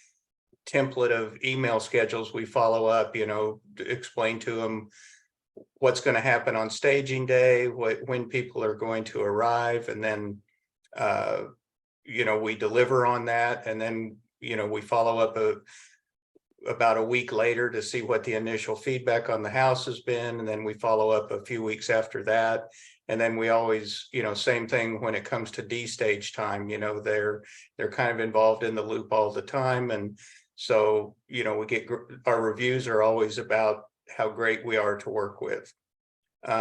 [SPEAKER 9] template of email schedules we follow up, to explain to them what's going to happen on staging day, when people are going to arrive, and then we deliver on that, and then we follow up about a week later to see what the initial feedback on the house has been, and then we follow up a few weeks after that. And then we always, same thing when it comes to D-stage time, they're kind of involved in the loop all the time, and so we get, our reviews are always about how great we are to work with. We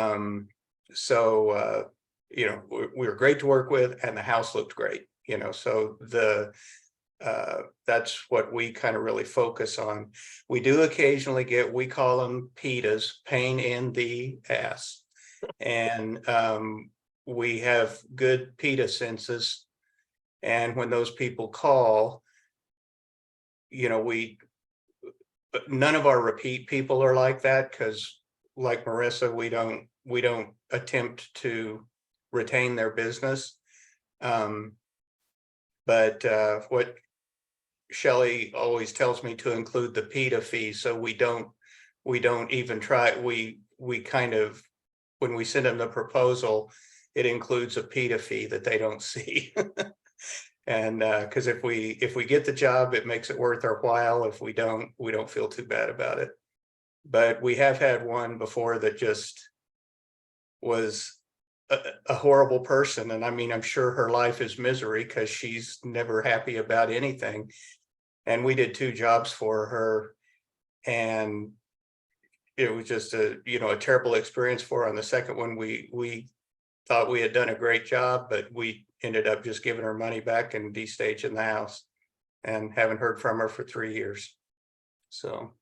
[SPEAKER 9] were great to work with, and the house looked great, so that's what we kind of really focus on. We do occasionally get, we call them PIDAs, pain in the ass. And we have good PIDA census. And when those people call, none of our repeat people are like that, because like Marissa, we don't attempt to retain their business. But what Shelley always tells me to include the PIDA fee, so we don't even try. We kind of, when we send them the proposal, it includes a PIDA fee that they don't see. And because if we get the job, it makes it worth our while. If we don't feel too bad about it. But we have had one before that just was a horrible person. And I mean, I'm sure her life is misery, because she's never happy about anything. And we did 2 jobs for her, and it was just a terrible experience for her. On the second one, we thought we had done a great job, but we ended up just giving her money back and de-staging the house, and haven't heard from her for 3 years. So,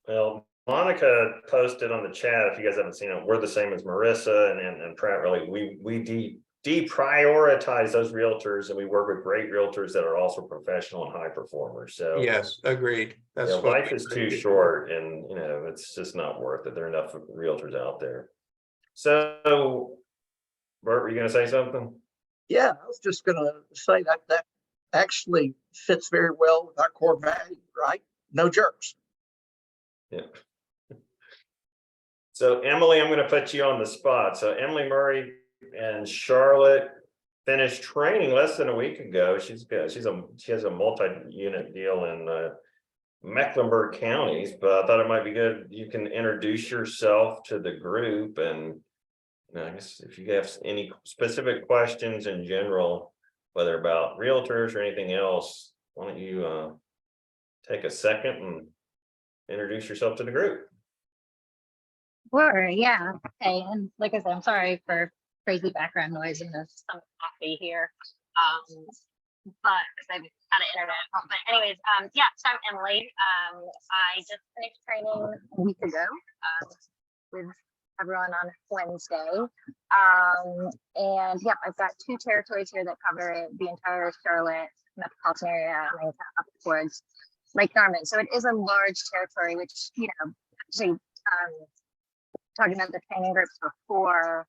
[SPEAKER 1] well, Monica posted on the chat, if you guys haven't seen it, we're the same as Marissa and Pratt. Really, we deprioritize those realtors, and we work with great realtors that are also professional and high performers. So
[SPEAKER 9] yes, agreed. That's what
[SPEAKER 1] life is too short, and it's just not worth it. There are enough realtors out there. So, Bert, were you going to say something?
[SPEAKER 9] Yeah, I was just going to say that actually fits very well with our core value, right? No jerks.
[SPEAKER 1] Yeah. So Emily, I'm going to put you on the spot. So Emily Murray and Charlotte finished training less than a week ago. She's good. She has a multi-unit deal in Mecklenburg counties, but I thought it might be good. You can introduce yourself to the group, and I guess if you have any specific questions in general, whether about realtors or anything else, why don't you take a second and introduce yourself to the group?
[SPEAKER 3] Sure, yeah. Okay, and like I said, I'm sorry for crazy background noise and the some coffee here. But because I've had an internet. But anyways, yeah, so I'm Emily. I just finished training a week ago with everyone on Wednesday. And yeah, I've got 2 territories here that cover the entire Charlotte metropolitan area, and then up towards Lake Norman. So it is a large territory, which, you know, actually, talking about the training groups before,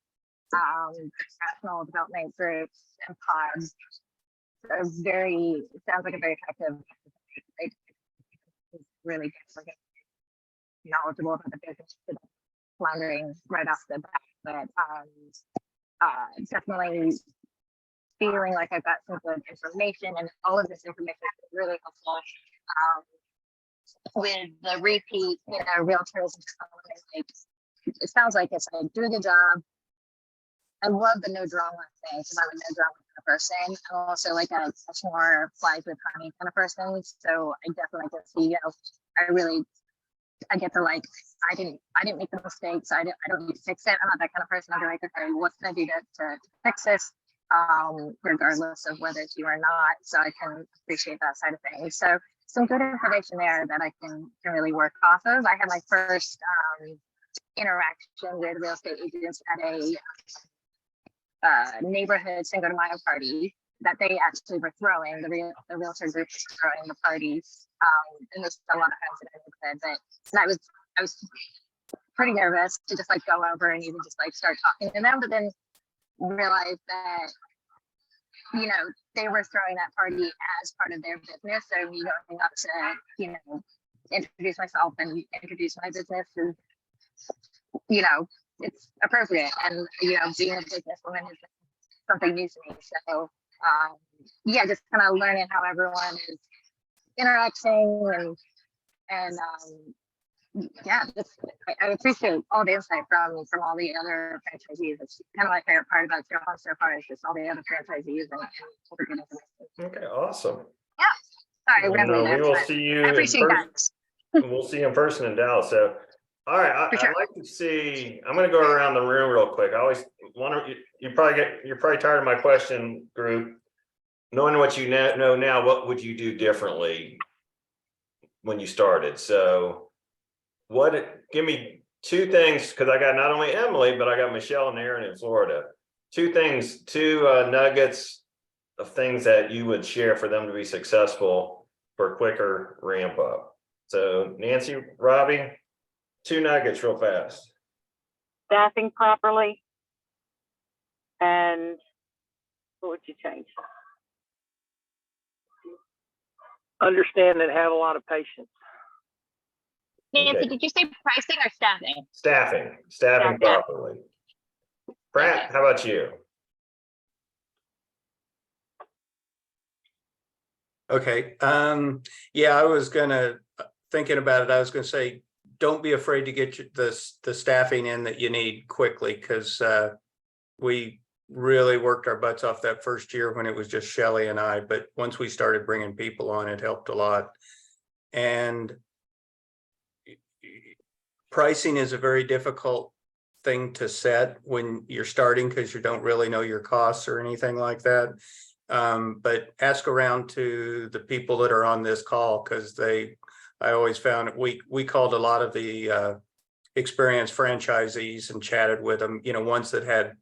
[SPEAKER 3] professional development groups and pods, are sounds like a very effective, really knowledgeable about the business, floundering right off the bat, but definitely feeling like I've got some good information, and all of this information is really helpful with the repeat, you know, realtors and stuff. Like, it sounds like it's like do a good job. I love the no drama thing because I'm a no drama kind of person. I'm also like a more flies with honey kind of person. So I definitely get to see, you know, I get to like, I didn't make the mistakes. I don't need to fix it. I'm not that kind of person. I'll be like, okay, what can I do to fix this? Regardless of whether it's you or not. So I can appreciate that side of things. So some good information there that I can really work off of. I had my first interaction with real estate agents at a neighborhood Cinco de Mayo party that they actually were throwing. The realtor group was throwing the party, and there's a lot of friends in the neighborhood. But I was pretty nervous to just like go over and even just like start talking to them, but then realized that, you know, they were throwing that party as part of their business. So me going up to, you know, introduce myself and introduce my business is, you know, it's appropriate. And, you know, being a businesswoman is something new to me. So, yeah, just kind of learning how everyone is interacting and yeah, I appreciate all the insight from all the other franchisees. It's kind of my favorite part about Joe Home so far is just all the other franchisees and good information.
[SPEAKER 1] Okay, awesome.
[SPEAKER 3] Yeah, sorry, rambling there,
[SPEAKER 1] we will
[SPEAKER 3] but
[SPEAKER 1] see you
[SPEAKER 3] I
[SPEAKER 1] in
[SPEAKER 3] appreciate
[SPEAKER 1] person.
[SPEAKER 3] that.
[SPEAKER 1] We'll see you in person in Dallas. So, all right, I'd like to see. I'm going to go around the room real quick. I always want to. You're probably tired of my question group. Knowing what you know now, what would you do differently when you started? So, give me 2 things, because I got not only Emily, but I got Michelle and Aaron in Florida. 2 things, 2 nuggets of things that you would share for them to be successful for a quicker ramp up. So Nancy, Robbie, 2 nuggets real fast.
[SPEAKER 6] Staffing properly. And what would you change?
[SPEAKER 5] Understand and have a lot of patience.
[SPEAKER 3] Nancy,
[SPEAKER 1] Okay.
[SPEAKER 3] did you say pricing or staffing?
[SPEAKER 1] Staffing
[SPEAKER 6] Staffing.
[SPEAKER 1] properly. Pratt, how about you?
[SPEAKER 15] Okay. Yeah, I was thinking about it. I was gonna say, don't be afraid to get the staffing in that you need quickly, because we really worked our butts off that first year when it was just Shelley and I. But once we started bringing people on, it helped a lot. And pricing is a very difficult thing to set when you're starting, because you don't really know your costs or anything like that. But ask around to the people that are on this call, because I always found we called a lot of the experienced franchisees and chatted with them, you know, ones that had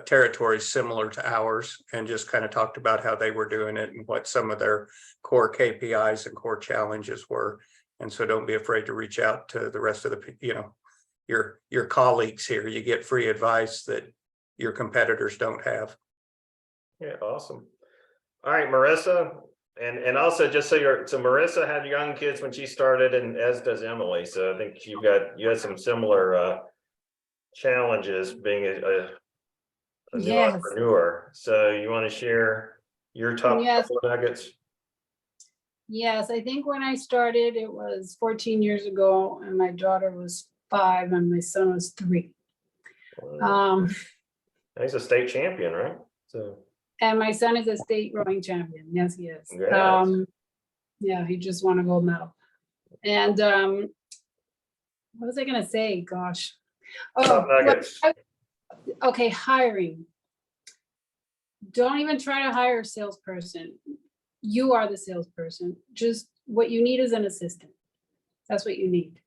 [SPEAKER 15] territories similar to ours, and just kind of talked about how they were doing it and what some of their core KPIs and core challenges were. And so don't be afraid to reach out to the rest of the, you know, your colleagues here. You get free advice that your competitors don't have.
[SPEAKER 1] Yeah, awesome. All right, Marissa, and also just so Marissa had young kids when she started, and as does Emily. So I think you had some similar challenges being a new
[SPEAKER 14] Yes.
[SPEAKER 1] entrepreneur. So you want to share your top
[SPEAKER 14] Yes.
[SPEAKER 1] couple of nuggets?
[SPEAKER 14] Yes, I think when I started, it was 14 years ago, and my daughter was 5 and my son was 3.
[SPEAKER 1] He's a state champion, right? So
[SPEAKER 14] And my son is a state rowing champion. Yes, he is.
[SPEAKER 1] Congrats.
[SPEAKER 14] Yeah, he just won a gold medal. And what was I gonna say? Gosh.
[SPEAKER 1] top
[SPEAKER 14] well,
[SPEAKER 1] nuggets.
[SPEAKER 14] okay, hiring. Don't even try to hire a salesperson. You are the salesperson. Just what you need is an assistant. That's what you need.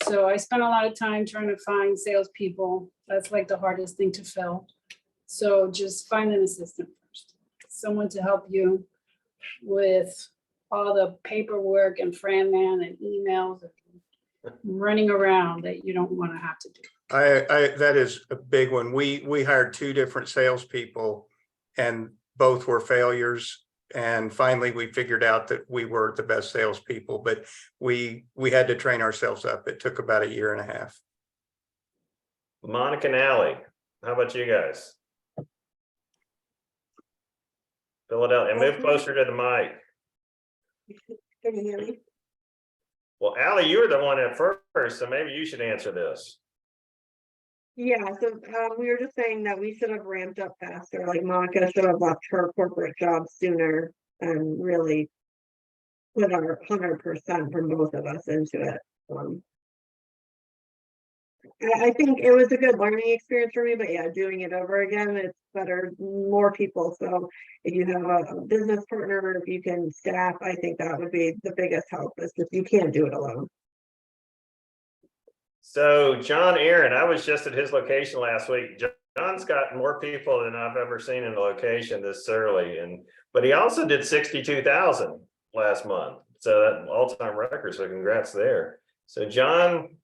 [SPEAKER 14] So I spent a lot of time trying to find salespeople. That's like the hardest thing to fill. So just find an assistant first, someone to help you with all the paperwork and Fran Man and emails and running around that you don't want to have to do.
[SPEAKER 15] That is a big one. We hired 2 different salespeople and both were failures. And finally, we figured out that we were the best salespeople, but we had to train ourselves up. It took about 1.5 years.
[SPEAKER 1] Monica and Ally, how about you guys? Philadelphia, and move closer to the mic.
[SPEAKER 12] Can you hear me?
[SPEAKER 1] Well, Ally, you were the one at first, so maybe you should answer this.
[SPEAKER 12] Yeah, so we were just saying that we should have ramped up faster, like Monica should have left her corporate job sooner and really put our 100% from both of us into it. I think it was a good learning experience for me, but yeah, doing it over again, it's better, more people. So if you have a business partner, if you can staff, I think that would be the biggest help, is just you can't do it alone.
[SPEAKER 1] So John Aaron, I was just at his location last week. John's got more people than I've ever seen in a location this early, but he also did 62,000 last month. So that all-time record. So congrats there. So John,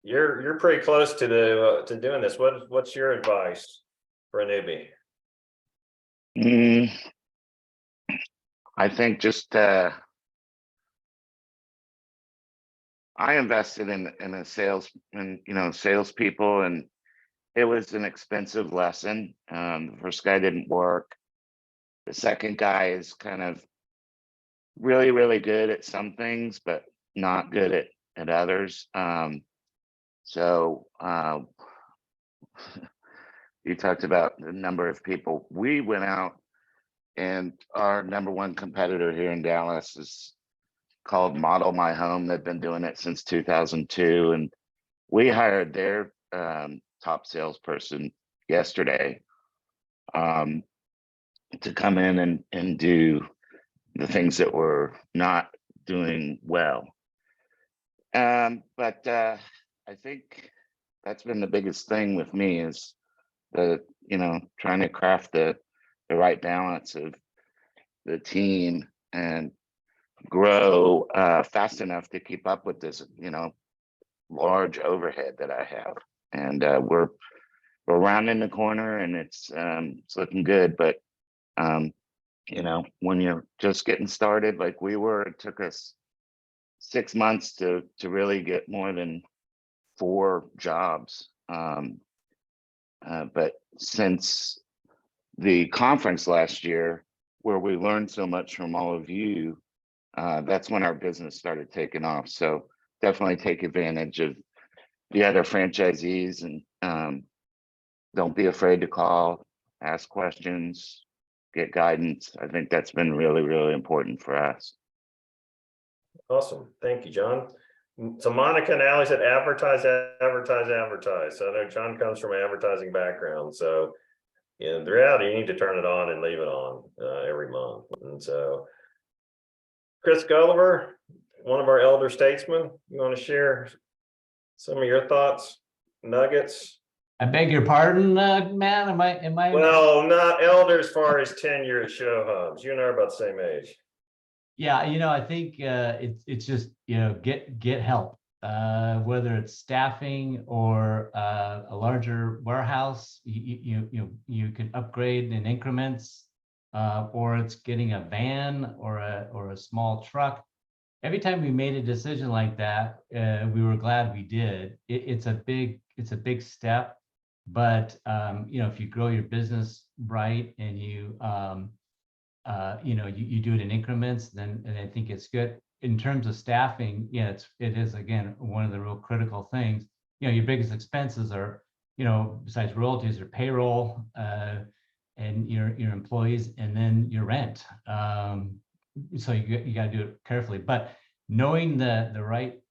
[SPEAKER 1] you're pretty close to to doing this. What's your advice for a newbie?
[SPEAKER 8] I think just I invested in a salespeople, and it was an expensive lesson. The first guy didn't work. The second guy is kind of really, really good at some things, but not good at others. So you talked about the number of people. We went out, and our number 1 competitor here in Dallas is called Model My Home. They've been doing it since 2002, and we hired their top salesperson yesterday to come in and do the things that we're not doing well. But I think that's been the biggest thing with me, is trying to craft the right balance of the team and grow fast enough to keep up with this, large overhead that I have. And we're rounding the corner, and it's looking good. But when you're just getting started, like we were, it took us 6 months to really get more than 4 jobs. But since the conference last year, where we learned so much from all of you, that's when our business started taking off. So definitely take advantage of the other franchisees, and don't be afraid to call, ask questions, get guidance. I think that's been really, really important for us.
[SPEAKER 1] Awesome. Thank you, John. So Monica and Ally said advertise, advertise, advertise. So I know John comes from an advertising background. So in reality, you need to turn it on and leave it on every month. And so Chris Gulliver, one of our elder statesmen, you want to share some of your thoughts, nuggets?
[SPEAKER 7] I beg your pardon, Matt, am I?
[SPEAKER 1] Well, not elder as far as tenure at Show Homes. You and I are about the same age.
[SPEAKER 7] Yeah, I think it's just, get help, whether it's staffing or a larger warehouse. You can upgrade in increments, or it's getting a van or a small truck. Every time we made a decision like that, we were glad we did. It's a big step. But, if you grow your business right and you do it in increments, then and I think it's good. In terms of staffing, yeah, it is again, one of the real critical things. Your biggest expenses are, besides royalties or payroll, and your employees, and then your rent. So you got to do it carefully, but knowing the right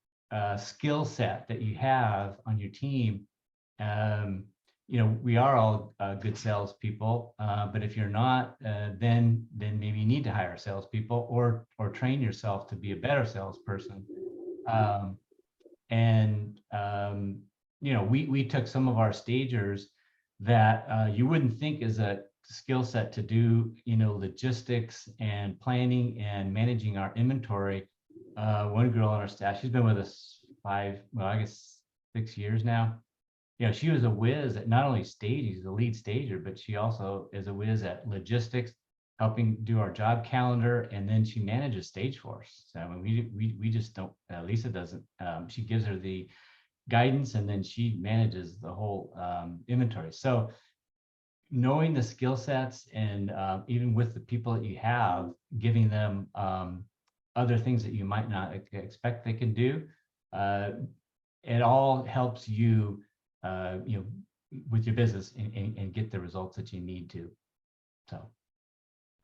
[SPEAKER 7] skill set that you have on your team, we are all good salespeople, but if you're not, then maybe you need to hire salespeople or train yourself to be a better salesperson. We took some of our stagers that you wouldn't think is a skill set to do, logistics and planning and managing our inventory. One girl on our staff, she's been with us 6 years now. She was a whiz at not only staging, she's the lead stager, but she also is a whiz at logistics, helping do our job calendar, and then she manages stage force. So we just don't, Lisa doesn't, she gives her the guidance and then she manages the whole inventory. So knowing the skill sets and even with the people that you have, giving them other things that you might not expect they can do, it all helps you, with your business and get the results that you need to. So.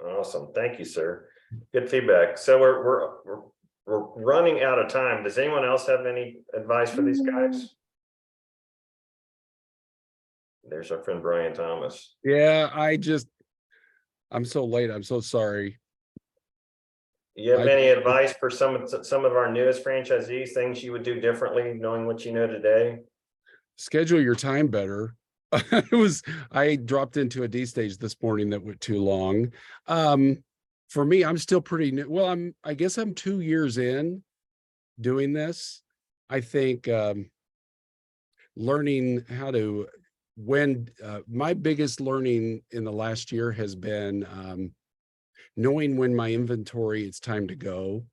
[SPEAKER 1] Awesome. Thank you, sir. Good feedback. So we're running out of time. Does anyone else have any advice for these guys? There's our friend Brian Thomas.
[SPEAKER 16] Yeah, I'm so late. I'm so sorry.
[SPEAKER 1] You have any advice for some of our newest franchisees, things you would do differently, knowing what you know today?
[SPEAKER 16] Schedule your time better. I dropped into a D stage this morning that went too long. For me, I'm still pretty new. Well, I guess I'm 2 years in doing this. I think learning how to my biggest learning in the last year has been knowing when my inventory it's time to go.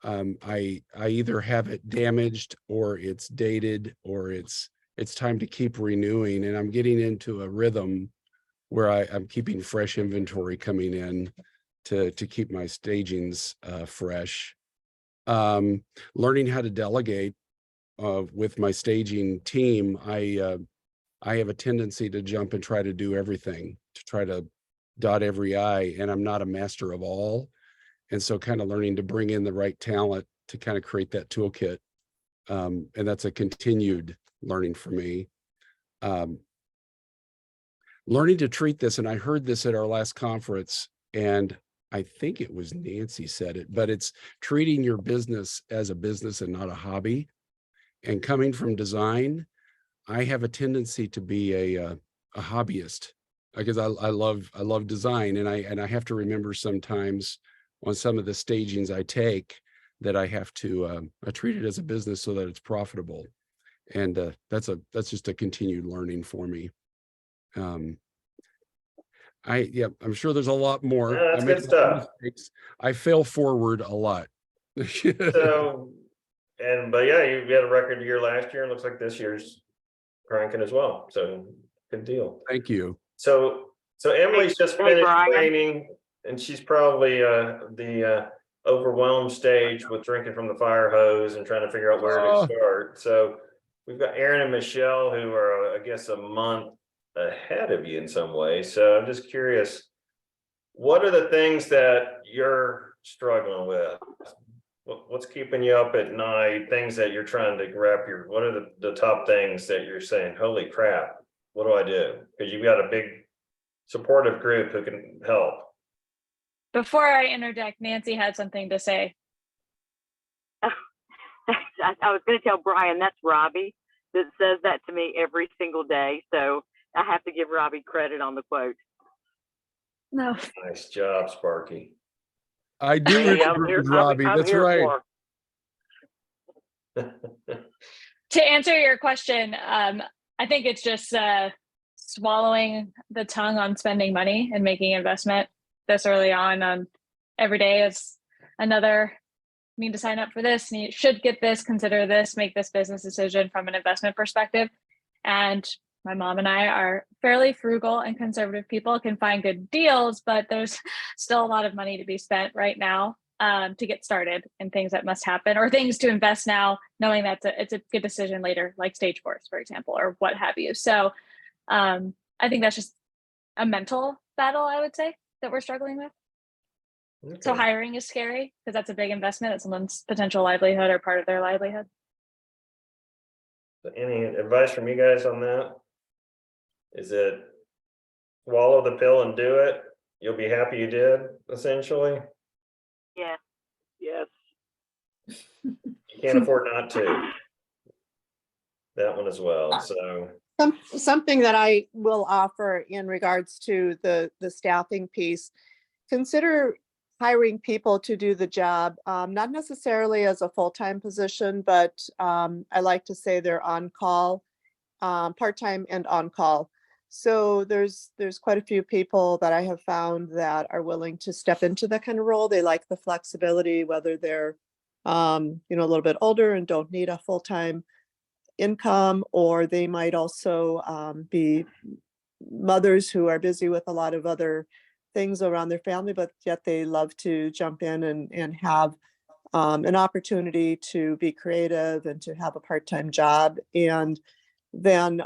[SPEAKER 16] I either have it damaged or it's dated or it's time to keep renewing, and I'm getting into a rhythm where I'm keeping fresh inventory coming in to keep my stagings fresh. Learning how to delegate with my staging team. I have a tendency to jump and try to do everything, to try to dot every I, and I'm not a master of all. And so kind of learning to bring in the right talent to kind of create that toolkit. And that's a continued learning for me. Learning to treat this, and I heard this at our last conference, and I think it was Nancy said it, but it's treating your business as a business and not a hobby. And coming from design, I have a tendency to be a hobbyist because I love design, and I have to remember sometimes on some of the stagings I take that I have to I treat it as a business so that it's profitable. And that's just a continued learning for me. I'm sure there's a lot more.
[SPEAKER 1] Yeah, that's good stuff.
[SPEAKER 16] I fail forward a lot.
[SPEAKER 1] So, but yeah, you had a record year last year, and looks like this year's cranking as well. So good deal.
[SPEAKER 16] Thank you.
[SPEAKER 1] So Emily's just
[SPEAKER 6] Hey,
[SPEAKER 1] finished
[SPEAKER 6] Brian.
[SPEAKER 1] training, and she's probably the overwhelmed stage with drinking from the fire hose and trying to figure out where to start. So we've got Aaron and Michelle, who are, I guess, a month ahead of you in some way. So I'm just curious, what are the things that you're struggling with? What's keeping you up at night? Things that you're trying to what are the top things that you're saying, holy crap, what do I do? Because you've got a big supportive group who can help.
[SPEAKER 17] Before I interject, Nancy had something to say.
[SPEAKER 6] I was going to tell Brian that's Robbie that says that to me every single day. So I have to give Robbie credit on the quote.
[SPEAKER 17] No.
[SPEAKER 1] Nice job, Sparky.
[SPEAKER 16] I do remember it was Robbie. That's right.
[SPEAKER 17] To answer your question, I think it's just swallowing the tongue on spending money and making investment this early on. Every day is another, need to sign up for this, should get this, consider this, make this business decision from an investment perspective. And my mom and I are fairly frugal and conservative people, can find good deals, but there's still a lot of money to be spent right now to get started and things that must happen, or things to invest now, knowing that it's a good decision later, like Stage Force, for example, or what have you. So I think that's just a mental battle, I would say, that we're struggling with. So
[SPEAKER 1] Okay.
[SPEAKER 17] hiring is scary because that's a big investment at someone's potential livelihood or part of their livelihood.
[SPEAKER 1] So any advice from you guys on that? Is it swallow the pill and do it? You'll be happy you did, essentially.
[SPEAKER 6] Yeah.
[SPEAKER 5] Yes.
[SPEAKER 1] You can't afford not to. That one as well, so.
[SPEAKER 18] Something that I will offer in regards to the staffing piece, consider hiring people to do the job, not necessarily as a full-time position, but I like to say they're on call, part-time and on call. So there's quite a few people that I have found that are willing to step into that kind of role. They like the flexibility, whether they're a little bit older and don't need a full-time income, or they might also be mothers who are busy with a lot of other things around their family, but yet they love to jump in and have an opportunity to be creative and to have a part-time job. And then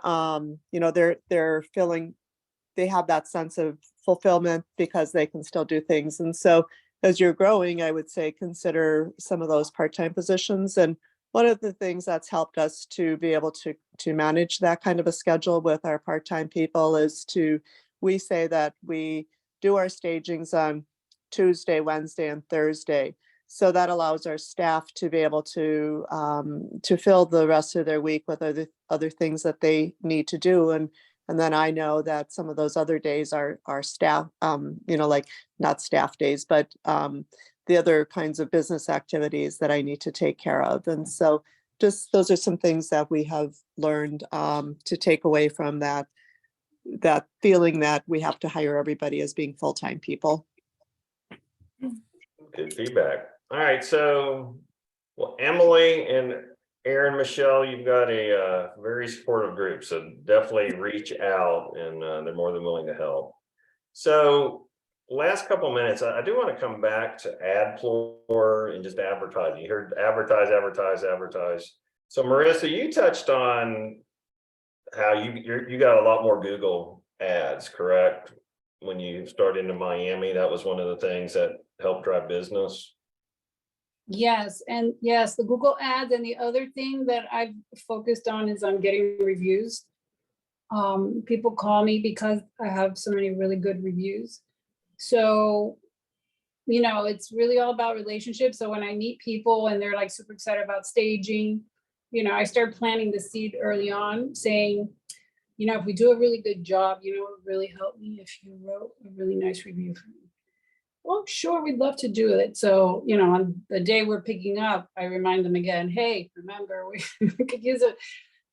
[SPEAKER 18] they're feeling they have that sense of fulfillment because they can still do things. And so as you're growing, I would say consider some of those part-time positions. And one of the things that's helped us to be able to manage that kind of a schedule with our part-time people is we say that we do our stagings on Tuesday, Wednesday, and Thursday. So that allows our staff to be able to fill the rest of their week with other things that they need to do. And then I know that some of those other days are staff, like not staff days, but the other kinds of business activities that I need to take care of. And so just those are some things that we have learned to take away from that feeling that we have to hire everybody as being full-time people.
[SPEAKER 1] Good feedback. All right, so, well, Emily and Aaron, Michelle, you've got a very supportive group, so definitely reach out, and they're more than willing to help. So last couple minutes, I do want to come back to AdPlore and just advertising. You heard advertise. So Marissa, you touched on how you got a lot more Google ads, correct? When you started into Miami, that was one of the things that helped drive business.
[SPEAKER 14] Yes, and yes, the Google ads, and the other thing that I've focused on is on getting reviews. People call me because I have so many really good reviews. So, it's really all about relationships. So when I meet people and they're like super excited about staging, I start planting the seed early on, saying, if we do a really good job, it would really help me if you wrote a really nice review for me. Well, sure, we'd love to do it. So, on the day we're picking up, I remind them again, hey, remember, we could use a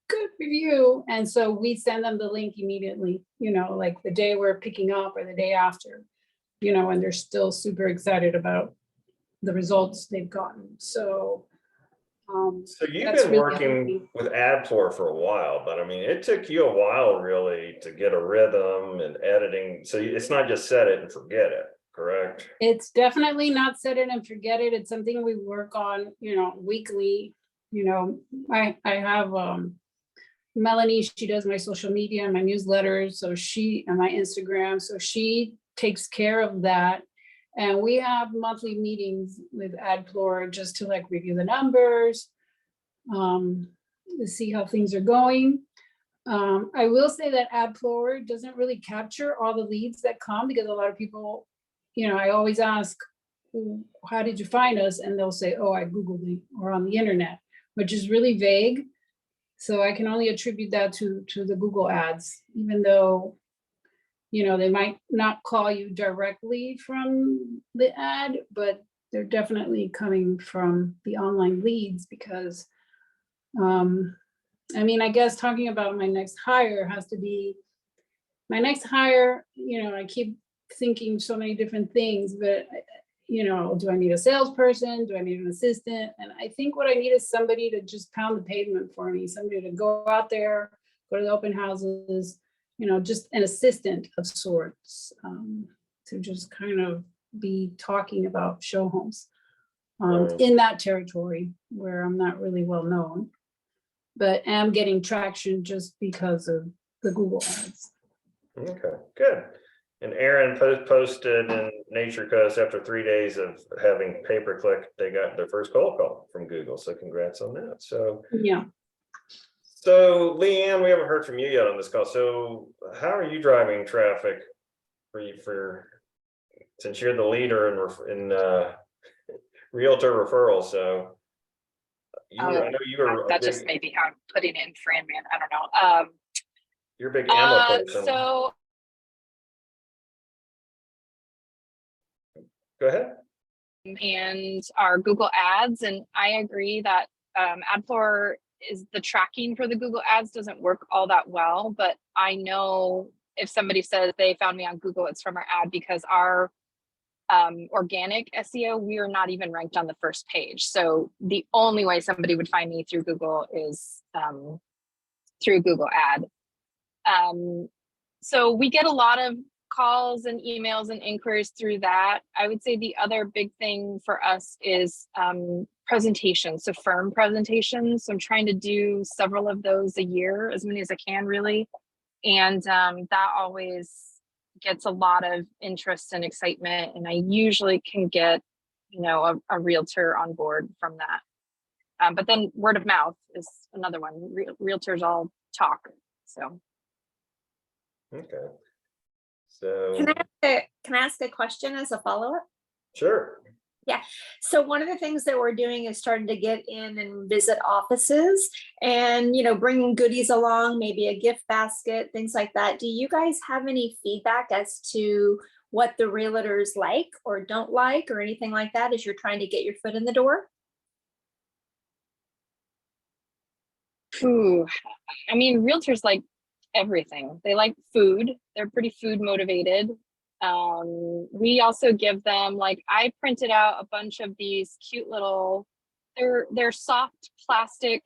[SPEAKER 14] good review. And so we send them the link immediately, like the day we're picking up or the day after, and they're still super excited about the results they've gotten. So
[SPEAKER 1] you've been working with AdPlore for a while, but I mean, it took you a while really to get a rhythm and editing. So it's not just set it and forget it, correct?
[SPEAKER 14] It's definitely not set it and forget it. It's something we work on, weekly. I have Melanie, she does my social media and my newsletters, and my Instagram. So she takes care of that. And we have monthly meetings with AdPlore just to review the numbers, to see how things are going. I will say that AdPlore doesn't really capture all the leads that come, because a lot of people, I always ask, how did you find us? And they'll say, oh, I Googled it or on the internet, which is really vague. So I can only attribute that to the Google ads, even though, they might not call you directly from the ad, but they're definitely coming from the online leads because, I guess talking about my next hire has to be, my next hire, I keep thinking so many different things, but do I need a salesperson? Do I need an assistant? And I think what I need is somebody to just pound the pavement for me, somebody to go out there, go to the open houses, you know, just an assistant of sorts, to just kind of be talking about show homes
[SPEAKER 1] Right.
[SPEAKER 14] in that territory where I'm not really well known, but am getting traction just because of the Google ads.
[SPEAKER 1] Okay, good. And Aaron posted in Nature Coast after 3 days of having pay-per-click, they got their first cold call from Google. So congrats on that. So,
[SPEAKER 14] Yeah.
[SPEAKER 1] so Leanne, we haven't heard from you yet on this call. So how are you driving traffic since you're the leader in realtor referrals? So I know you were
[SPEAKER 19] That just may be how I'm putting it in Fran Man. I don't know.
[SPEAKER 1] You're a big Emma person.
[SPEAKER 19] So
[SPEAKER 1] Go ahead.
[SPEAKER 19] and our Google ads, and I agree that AdFloor is the tracking for the Google ads doesn't work all that well, but I know if somebody says they found me on Google, it's from our ad, because our organic SEO, we are not even ranked on the first page. So the only way somebody would find me through Google is through Google ad. So we get a lot of calls and emails and inquiries through that. I would say the other big thing for us is presentations, so firm presentations. So I'm trying to do several of those a year, as many as I can really. And that always gets a lot of interest and excitement. And I usually can get, you know, a realtor on board from that. But then word of mouth is another one. Realtors all talk, so.
[SPEAKER 1] Okay. So
[SPEAKER 4] Can I ask a question as a follow-up?
[SPEAKER 1] sure.
[SPEAKER 4] Yeah. So one of the things that we're doing is starting to get in and visit offices and, you know, bringing goodies along, maybe a gift basket, things like that. Do you guys have any feedback as to what the realtors like or don't like or anything like that as you're trying to get your foot in the door?
[SPEAKER 19] Ooh, I mean, realtors like everything. They like food. They're pretty food motivated. We also give them, like, I printed out a bunch of these cute little, they're soft plastic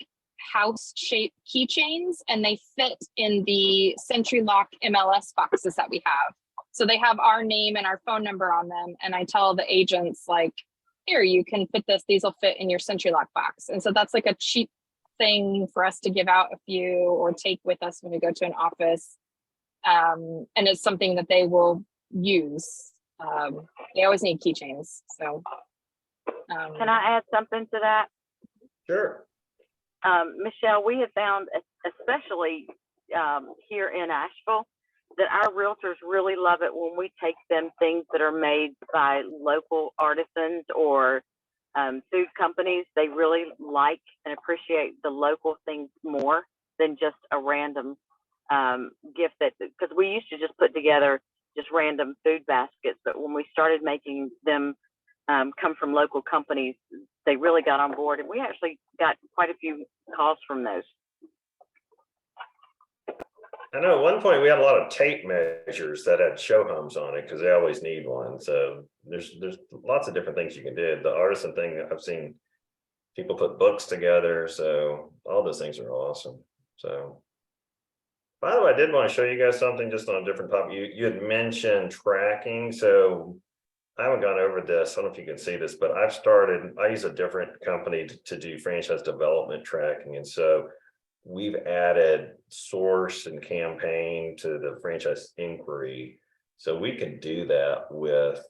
[SPEAKER 19] house shaped keychains, and they fit in the SentryLock MLS boxes that we have. So they have our name and our phone number on them. And I tell the agents, like, here, you can fit this, these will fit in your SentryLock box. And so that's like a cheap thing for us to give out a few or take with us when we go to an office. And it's something that they will use. They always need keychains. So
[SPEAKER 6] Can I add something to that?
[SPEAKER 1] Sure.
[SPEAKER 6] Michelle, we have found, especially here in Asheville, that our realtors really love it when we take them things that are made by local artisans or food companies. They really like and appreciate the local things more than just a random gift, that because we used to just put together just random food baskets, but when we started making them come from local companies, they really got on board, and we actually got quite a few calls from those.
[SPEAKER 1] I know at one point we had a lot of tape measures that had show homes on it because they always need one. So there's lots of different things you can do. The artisan thing, I've seen people put books together. So all those things are awesome. So by the way, I did want to show you guys something just on a different topic. You had mentioned tracking. So I haven't gone over this. I don't know if you can see this, but I use a different company to do franchise development tracking. And so we've added source and campaign to the franchise inquiry. So we can do that with,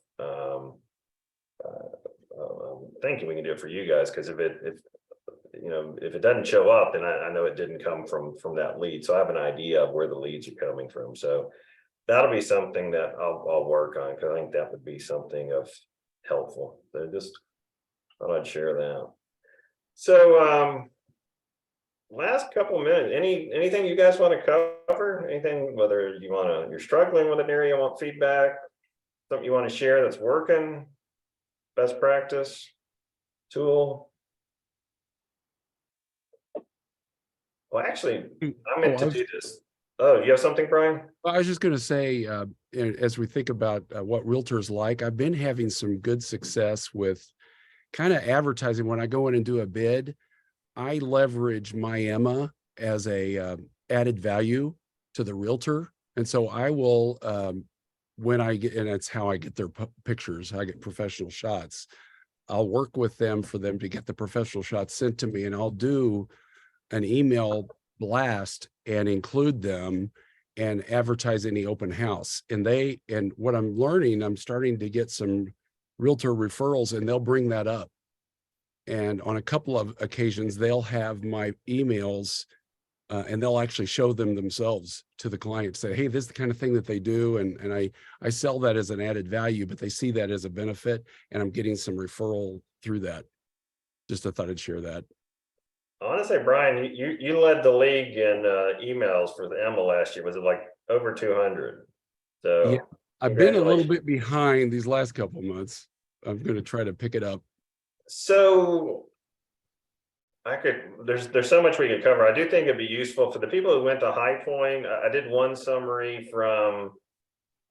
[SPEAKER 1] thank you, we can do it for you guys. Because if it doesn't show up, then I know it didn't come from that lead. So I have an idea of where the leads are coming from. So that'll be something that I'll work on, because I think that would be something of helpful. So just thought I'd share that. So last couple of minutes, anything you guys want to cover? Anything, whether you're struggling with an area, want feedback, something you want to share that's working, best practice, tool? Well, actually, I meant to do this. Oh, you have something, Brian?
[SPEAKER 16] I was just going to say, as we think about what realtors like, I've been having some good success with kind of advertising. When I go in and do a bid, I leverage my Emma as a added value to the realtor. And so I will, when I get, and that's how I get their pictures, I get professional shots. I'll work with them for them to get the professional shots sent to me, and I'll do an email blast and include them and advertise any open house. And what I'm learning, I'm starting to get some realtor referrals, and they'll bring that up. And on a couple of occasions, they'll have my emails and they'll actually show them themselves to the client, say, hey, this is the kind of thing that they do. And I sell that as an added value, but they see that as a benefit, and I'm getting some referral through that. Just I thought I'd share that.
[SPEAKER 1] I want to say, Brian, you led the league in emails for the Emma last year. Was it like over 200? So
[SPEAKER 16] Yeah, I've been a little bit behind these last couple of months. I'm going to try to pick it up.
[SPEAKER 1] So there's so much we could cover. I do think it'd be useful for the people who went to High Point. I did one summary from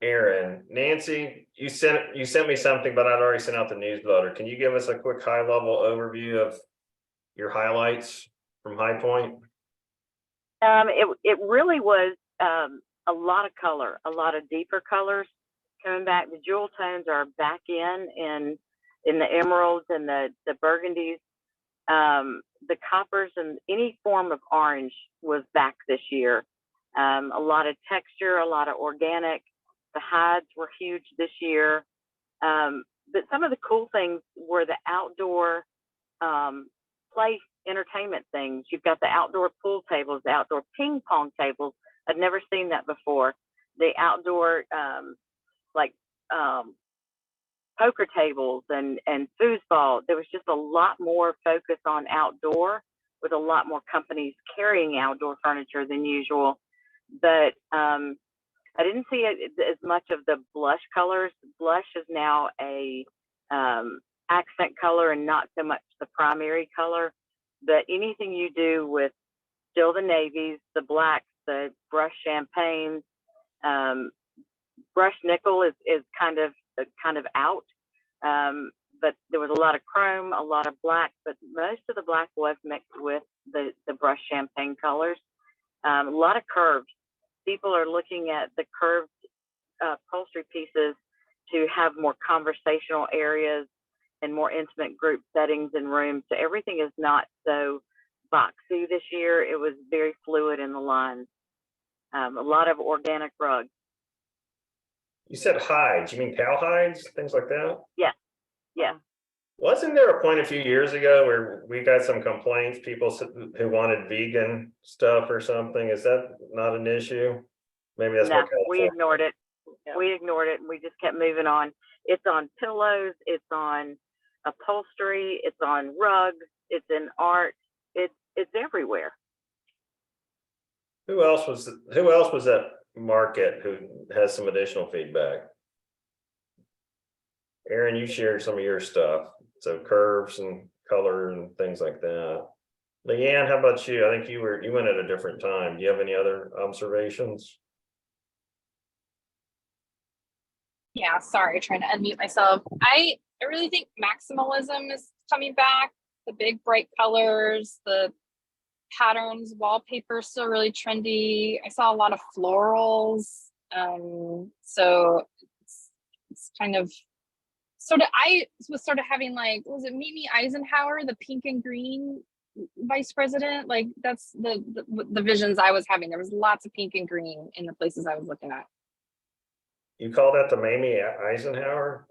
[SPEAKER 1] Aaron. Nancy, you sent me something, but I'd already sent out the newsletter. Can you give us a quick high level overview of your highlights from High Point?
[SPEAKER 6] It really was a lot of color, a lot of deeper colors coming back. The jewel tones are back in the emeralds and the burgundies. The coppers and any form of orange was back this year. A lot of texture, a lot of organic. The hides were huge this year. But some of the cool things were the outdoor play entertainment things. You've got the outdoor pool tables, the outdoor ping pong tables. I'd never seen that before. The outdoor poker tables and foosball. There was just a lot more focus on outdoor, with a lot more companies carrying outdoor furniture than usual. But I didn't see as much of the blush colors. Blush is now a accent color and not so much the primary color. But anything you do with still the navies, the blacks, the brushed champagne, brushed nickel is kind of out. But there was a lot of chrome, a lot of black, but most of the black was mixed with the brushed champagne colors. A lot of curves. People are looking at the curved upholstery pieces to have more conversational areas and more intimate group settings and rooms. So everything is not so boxy this year. It was very fluid in the lines. A lot of organic rugs.
[SPEAKER 1] You said hides. You mean cow hides, things like that?
[SPEAKER 6] Yeah. Yeah.
[SPEAKER 1] Wasn't there a point a few years ago where we got some complaints, people who wanted vegan stuff or something? Is that not an issue? Maybe that's
[SPEAKER 6] No,
[SPEAKER 1] what
[SPEAKER 6] we ignored it. We ignored it and we just kept moving on. It's on pillows, it's on upholstery, it's on rugs, it's in art, it's everywhere.
[SPEAKER 1] Who else was at Market who has some additional feedback? Aaron, you shared some of your stuff. So curves and color and things like that. Leanne, how about you? I think you went at a different time. Do you have any other observations?
[SPEAKER 19] Yeah, sorry, trying to unmute myself. I really think maximalism is coming back. The big bright colors, the patterns, wallpaper still really trendy. I saw a lot of florals. So it's kind of I was sort of having like, was it Mimi Eisenhower, the pink and green vice president? Like that's the visions I was having. There was lots of pink and green in the places I was looking at.
[SPEAKER 1] You call that the Mimi Eisenhower?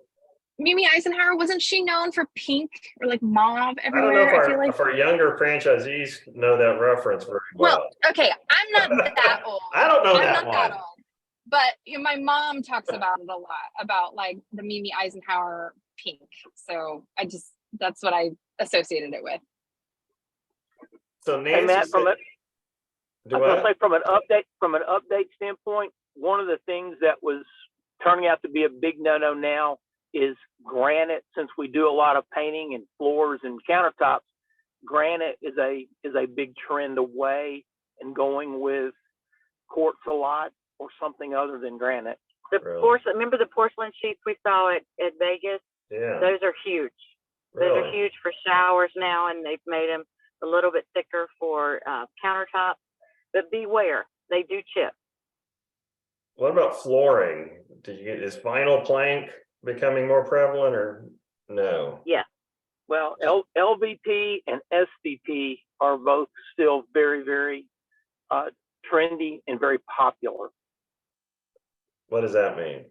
[SPEAKER 19] Mimi Eisenhower, wasn't she known for pink or like mauve everywhere?
[SPEAKER 1] I don't know
[SPEAKER 19] I feel like
[SPEAKER 1] if our younger franchisees know that reference very well.
[SPEAKER 19] Well, okay, I'm not that old.
[SPEAKER 1] I don't know
[SPEAKER 19] I'm
[SPEAKER 1] that
[SPEAKER 19] not
[SPEAKER 1] one.
[SPEAKER 19] that old. But my mom talks about it a lot, about like the Mimi Eisenhower pink. So that's what I associated it with.
[SPEAKER 1] So
[SPEAKER 5] Hey,
[SPEAKER 1] Nancy
[SPEAKER 5] Matt,
[SPEAKER 1] said,
[SPEAKER 5] I was gonna say from an update standpoint, one of the things that was turning out to be a big no-no now is granite. Since we do a lot of painting and floors and countertops, granite is a big trend away and going with quartz a lot or something other than granite.
[SPEAKER 6] The porcelain, remember the porcelain sheets we saw at Vegas?
[SPEAKER 1] Yeah.
[SPEAKER 6] Those are huge. Those are huge for showers now, and they've made them a little bit thicker for countertops. but beware, they do chip.
[SPEAKER 1] What about flooring? Is vinyl plank becoming more prevalent or no?
[SPEAKER 5] Yeah. Well, LVP and SVP are both still very, very trendy and very popular.
[SPEAKER 1] What does that mean?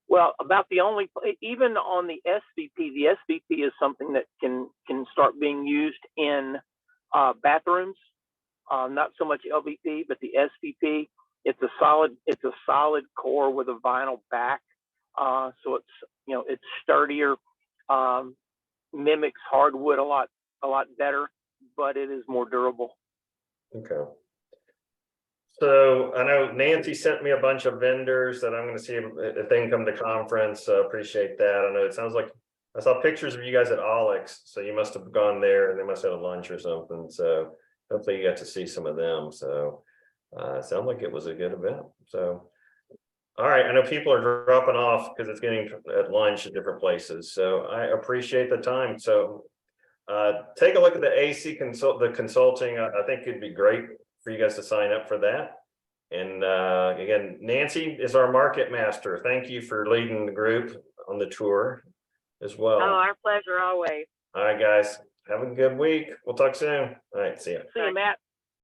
[SPEAKER 5] Well, about the only, even on the SVP is something that can start being used in bathrooms. Not so much LVP, but the SVP. It's a solid core with a vinyl back. So it's sturdier, mimics hardwood a lot better, but it is more durable.
[SPEAKER 1] Okay. So I know Nancy sent me a bunch of vendors that I'm going to see if they can come to conference. Appreciate that. I know it sounds like I saw pictures of you guys at Alex, so you must have gone there and they must have had a lunch or something. So hopefully you got to see some of them. So it sounded like it was a good event. So all right, I know people are dropping off because it's getting at lunch at different places. So I appreciate the time. So take a look at the AC consulting. I think it'd be great for you guys to sign up for that. And again, Nancy is our market master. Thank you for leading the group on the tour as well.
[SPEAKER 6] Oh, our pleasure always.
[SPEAKER 1] All right, guys, have a good week. We'll talk soon. All right, see ya.
[SPEAKER 5] See you, Matt.